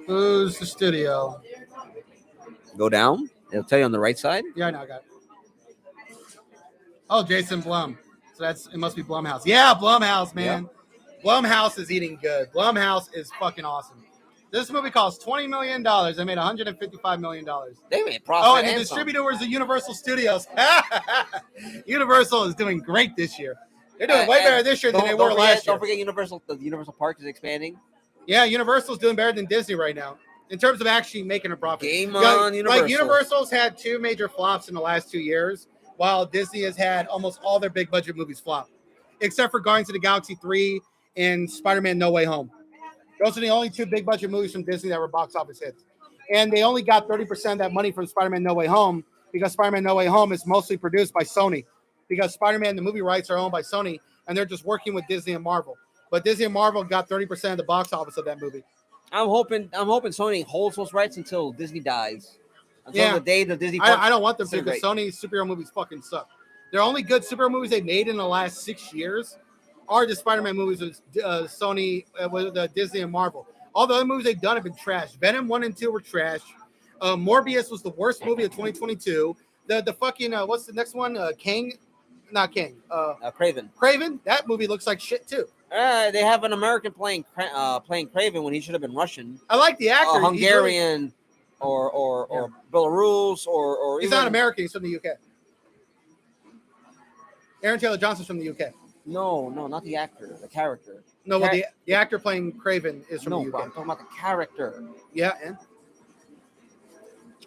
Who's the studio? Go down. It'll tell you on the right side. Yeah, I know. I got it. Oh, Jason Blum. So it must be Blumhouse. Yeah, Blumhouse, man. Yeah. Blumhouse is eating good. Blumhouse is fucking awesome. This movie cost $20 million. They made $155 million. They made profit. Oh, and the distributor was the Universal Studios. Universal is doing great this year. They're doing way better this year than they were last year. Don't forget Universal. The Universal Park is expanding. Yeah, Universal's doing better than Disney right now in terms of actually making a profit. Game on Universal. Like Universal's had 2 major flops in the last 2 years, while Disney has had almost all their big budget movies flop, except for Guardians of the Galaxy 3 and Spider-Man No Way Home. Those are the only 2 big budget movies from Disney that were box office hits. And they only got 30% of that money from Spider-Man No Way Home because Spider-Man No Way Home is mostly produced by Sony, because Spider-Man, the movie rights are owned by Sony, and they're just working with Disney and Marvel. But Disney and Marvel got 30% of the box office of that movie. I'm hoping Sony holds those rights until Disney dies. Until the day the Disney. I don't want them to, because Sony's superhero movies fucking suck. The only good superhero movies they made in the last 6 years are the Spider-Man movies with Sony, with Disney and Marvel. All the other movies they've done have been trash. Venom 1 and 2 were trash. Morbius was the worst movie of 2022. The fucking what's the next one? King, not King. Craven. Craven. That movie looks like shit too. They have an American playing Craven when he should have been Russian. I like the actor. Hungarian or Belarus or he's not American. He's from the UK. Aaron Taylor Johnson's from the UK. No, not the actor, the character. No, well, the actor playing Craven is from the UK. No, I'm talking about the character. Yeah, and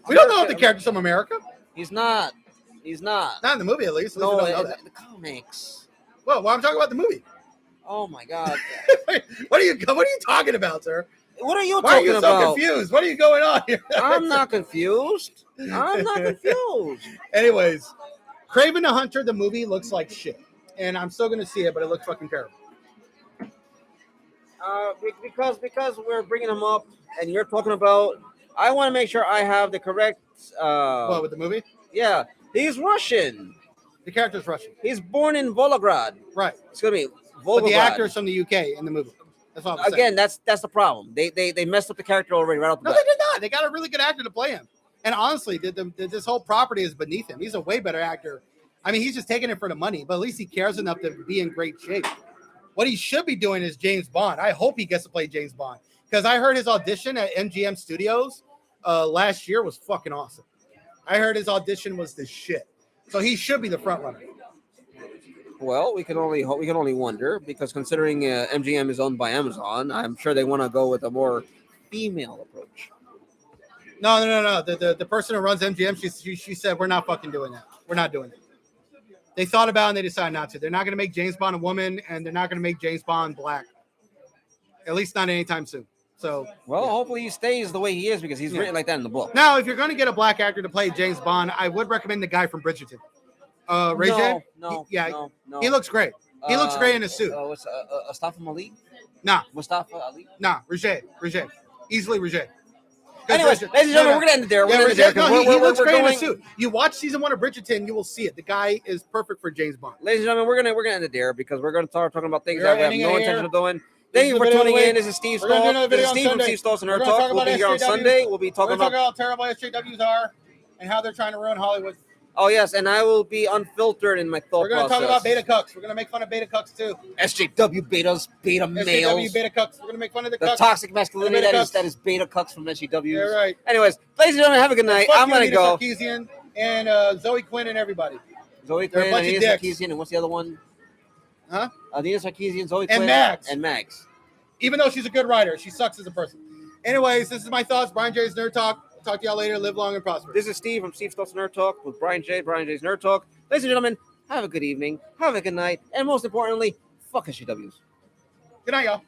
we don't know if the character's from America. He's not. Not in the movie, at least. No, we don't know that. The comics. Well, I'm talking about the movie. Oh my God! What are you talking about, sir? What are you Why talking about? Why are you so confused? What are you going on here? I'm not confused. Anyways, Kraven the Hunter, the movie looks like shit, and I'm still gonna see it, but it looks fucking terrible. Because we're bringing him up, and you're talking about. I want to make sure I have the correct. What, with the movie? Yeah, he's Russian. The character's Russian. He's born in Volgograd. Right. It's gonna be Volgograd. But the actor's from the UK in the movie. That's all I'm saying. Again, that's the problem. They messed up the character already right off the bat. No, they did not. They got a really good actor to play him. And honestly, this whole property is beneath him. He's a way better actor. I mean, he's just taking it for the money, but at least he cares enough to be in great shape. What he should be doing is James Bond. I hope he gets to play James Bond, because I heard his audition at MGM Studios last year was fucking awesome. I heard his audition was the shit. So he should be the front runner. Well, we can only hope, we can only wonder because considering MGM is owned by Amazon, I'm sure they want to go with a more female approach. No. The person who runs MGM, she said we're not fucking doing that. We're not doing it. They thought about it and they decided not to. They're not going to make James Bond a woman, and they're not going to make James Bond black. At least not anytime soon. So, well, hopefully he stays the way he is because he's written like that in the book. Now, if you're going to get a black actor to play James Bond, I would recommend the guy from Bridgerton. Ray J? No. He looks great. He looks great in a suit. What's Mustafa Ali? Nah. Mustafa Ali? Nah, Roger. Easily Roger. Anyways, ladies and gentlemen, we're gonna end it there. We're gonna end it there. He looks great in a suit. You watch season 1 of Bridgerton, you will see it. The guy is perfect for James Bond. Ladies and gentlemen, we're gonna end it there because we're gonna start talking about things that we have no intention of doing. Thank you for tuning in. This is Steve Stoll. This is Steve from Steve Stoll's and Her Talk. We'll be here on Sunday. We'll be talking about how terrible SJWs are and how they're trying to ruin Hollywood. Oh yes, and I will be unfiltered in my thought process. We're going to talk about beta cucks. We're going to make fun of beta cucks too. SJW betas, beta males. SJW beta cucks. We're going to make fun of the cucks. Toxic masculinity that is beta cucks from SJWs. Yeah, right. Anyways, ladies and gentlemen, have a good night. I'm going to go. Sarkeesian and Zoe Quinn and everybody. Zoe Quinn, Anita Sarkeesian, and what's the other one? Huh? Anita Sarkeesian, Zoe Quinn, and Max. Even though she's a good writer, she sucks as a person. Anyways, this is my thoughts. Brian J's Nerd Talk. Talk to y'all later. Live long and prosper. This is Steve from Steve Stoll's Nerd Talk with Brian J's Nerd Talk. Ladies and gentlemen, have a good evening, have a good night, and most importantly, fuck SJWs. Good night, y'all.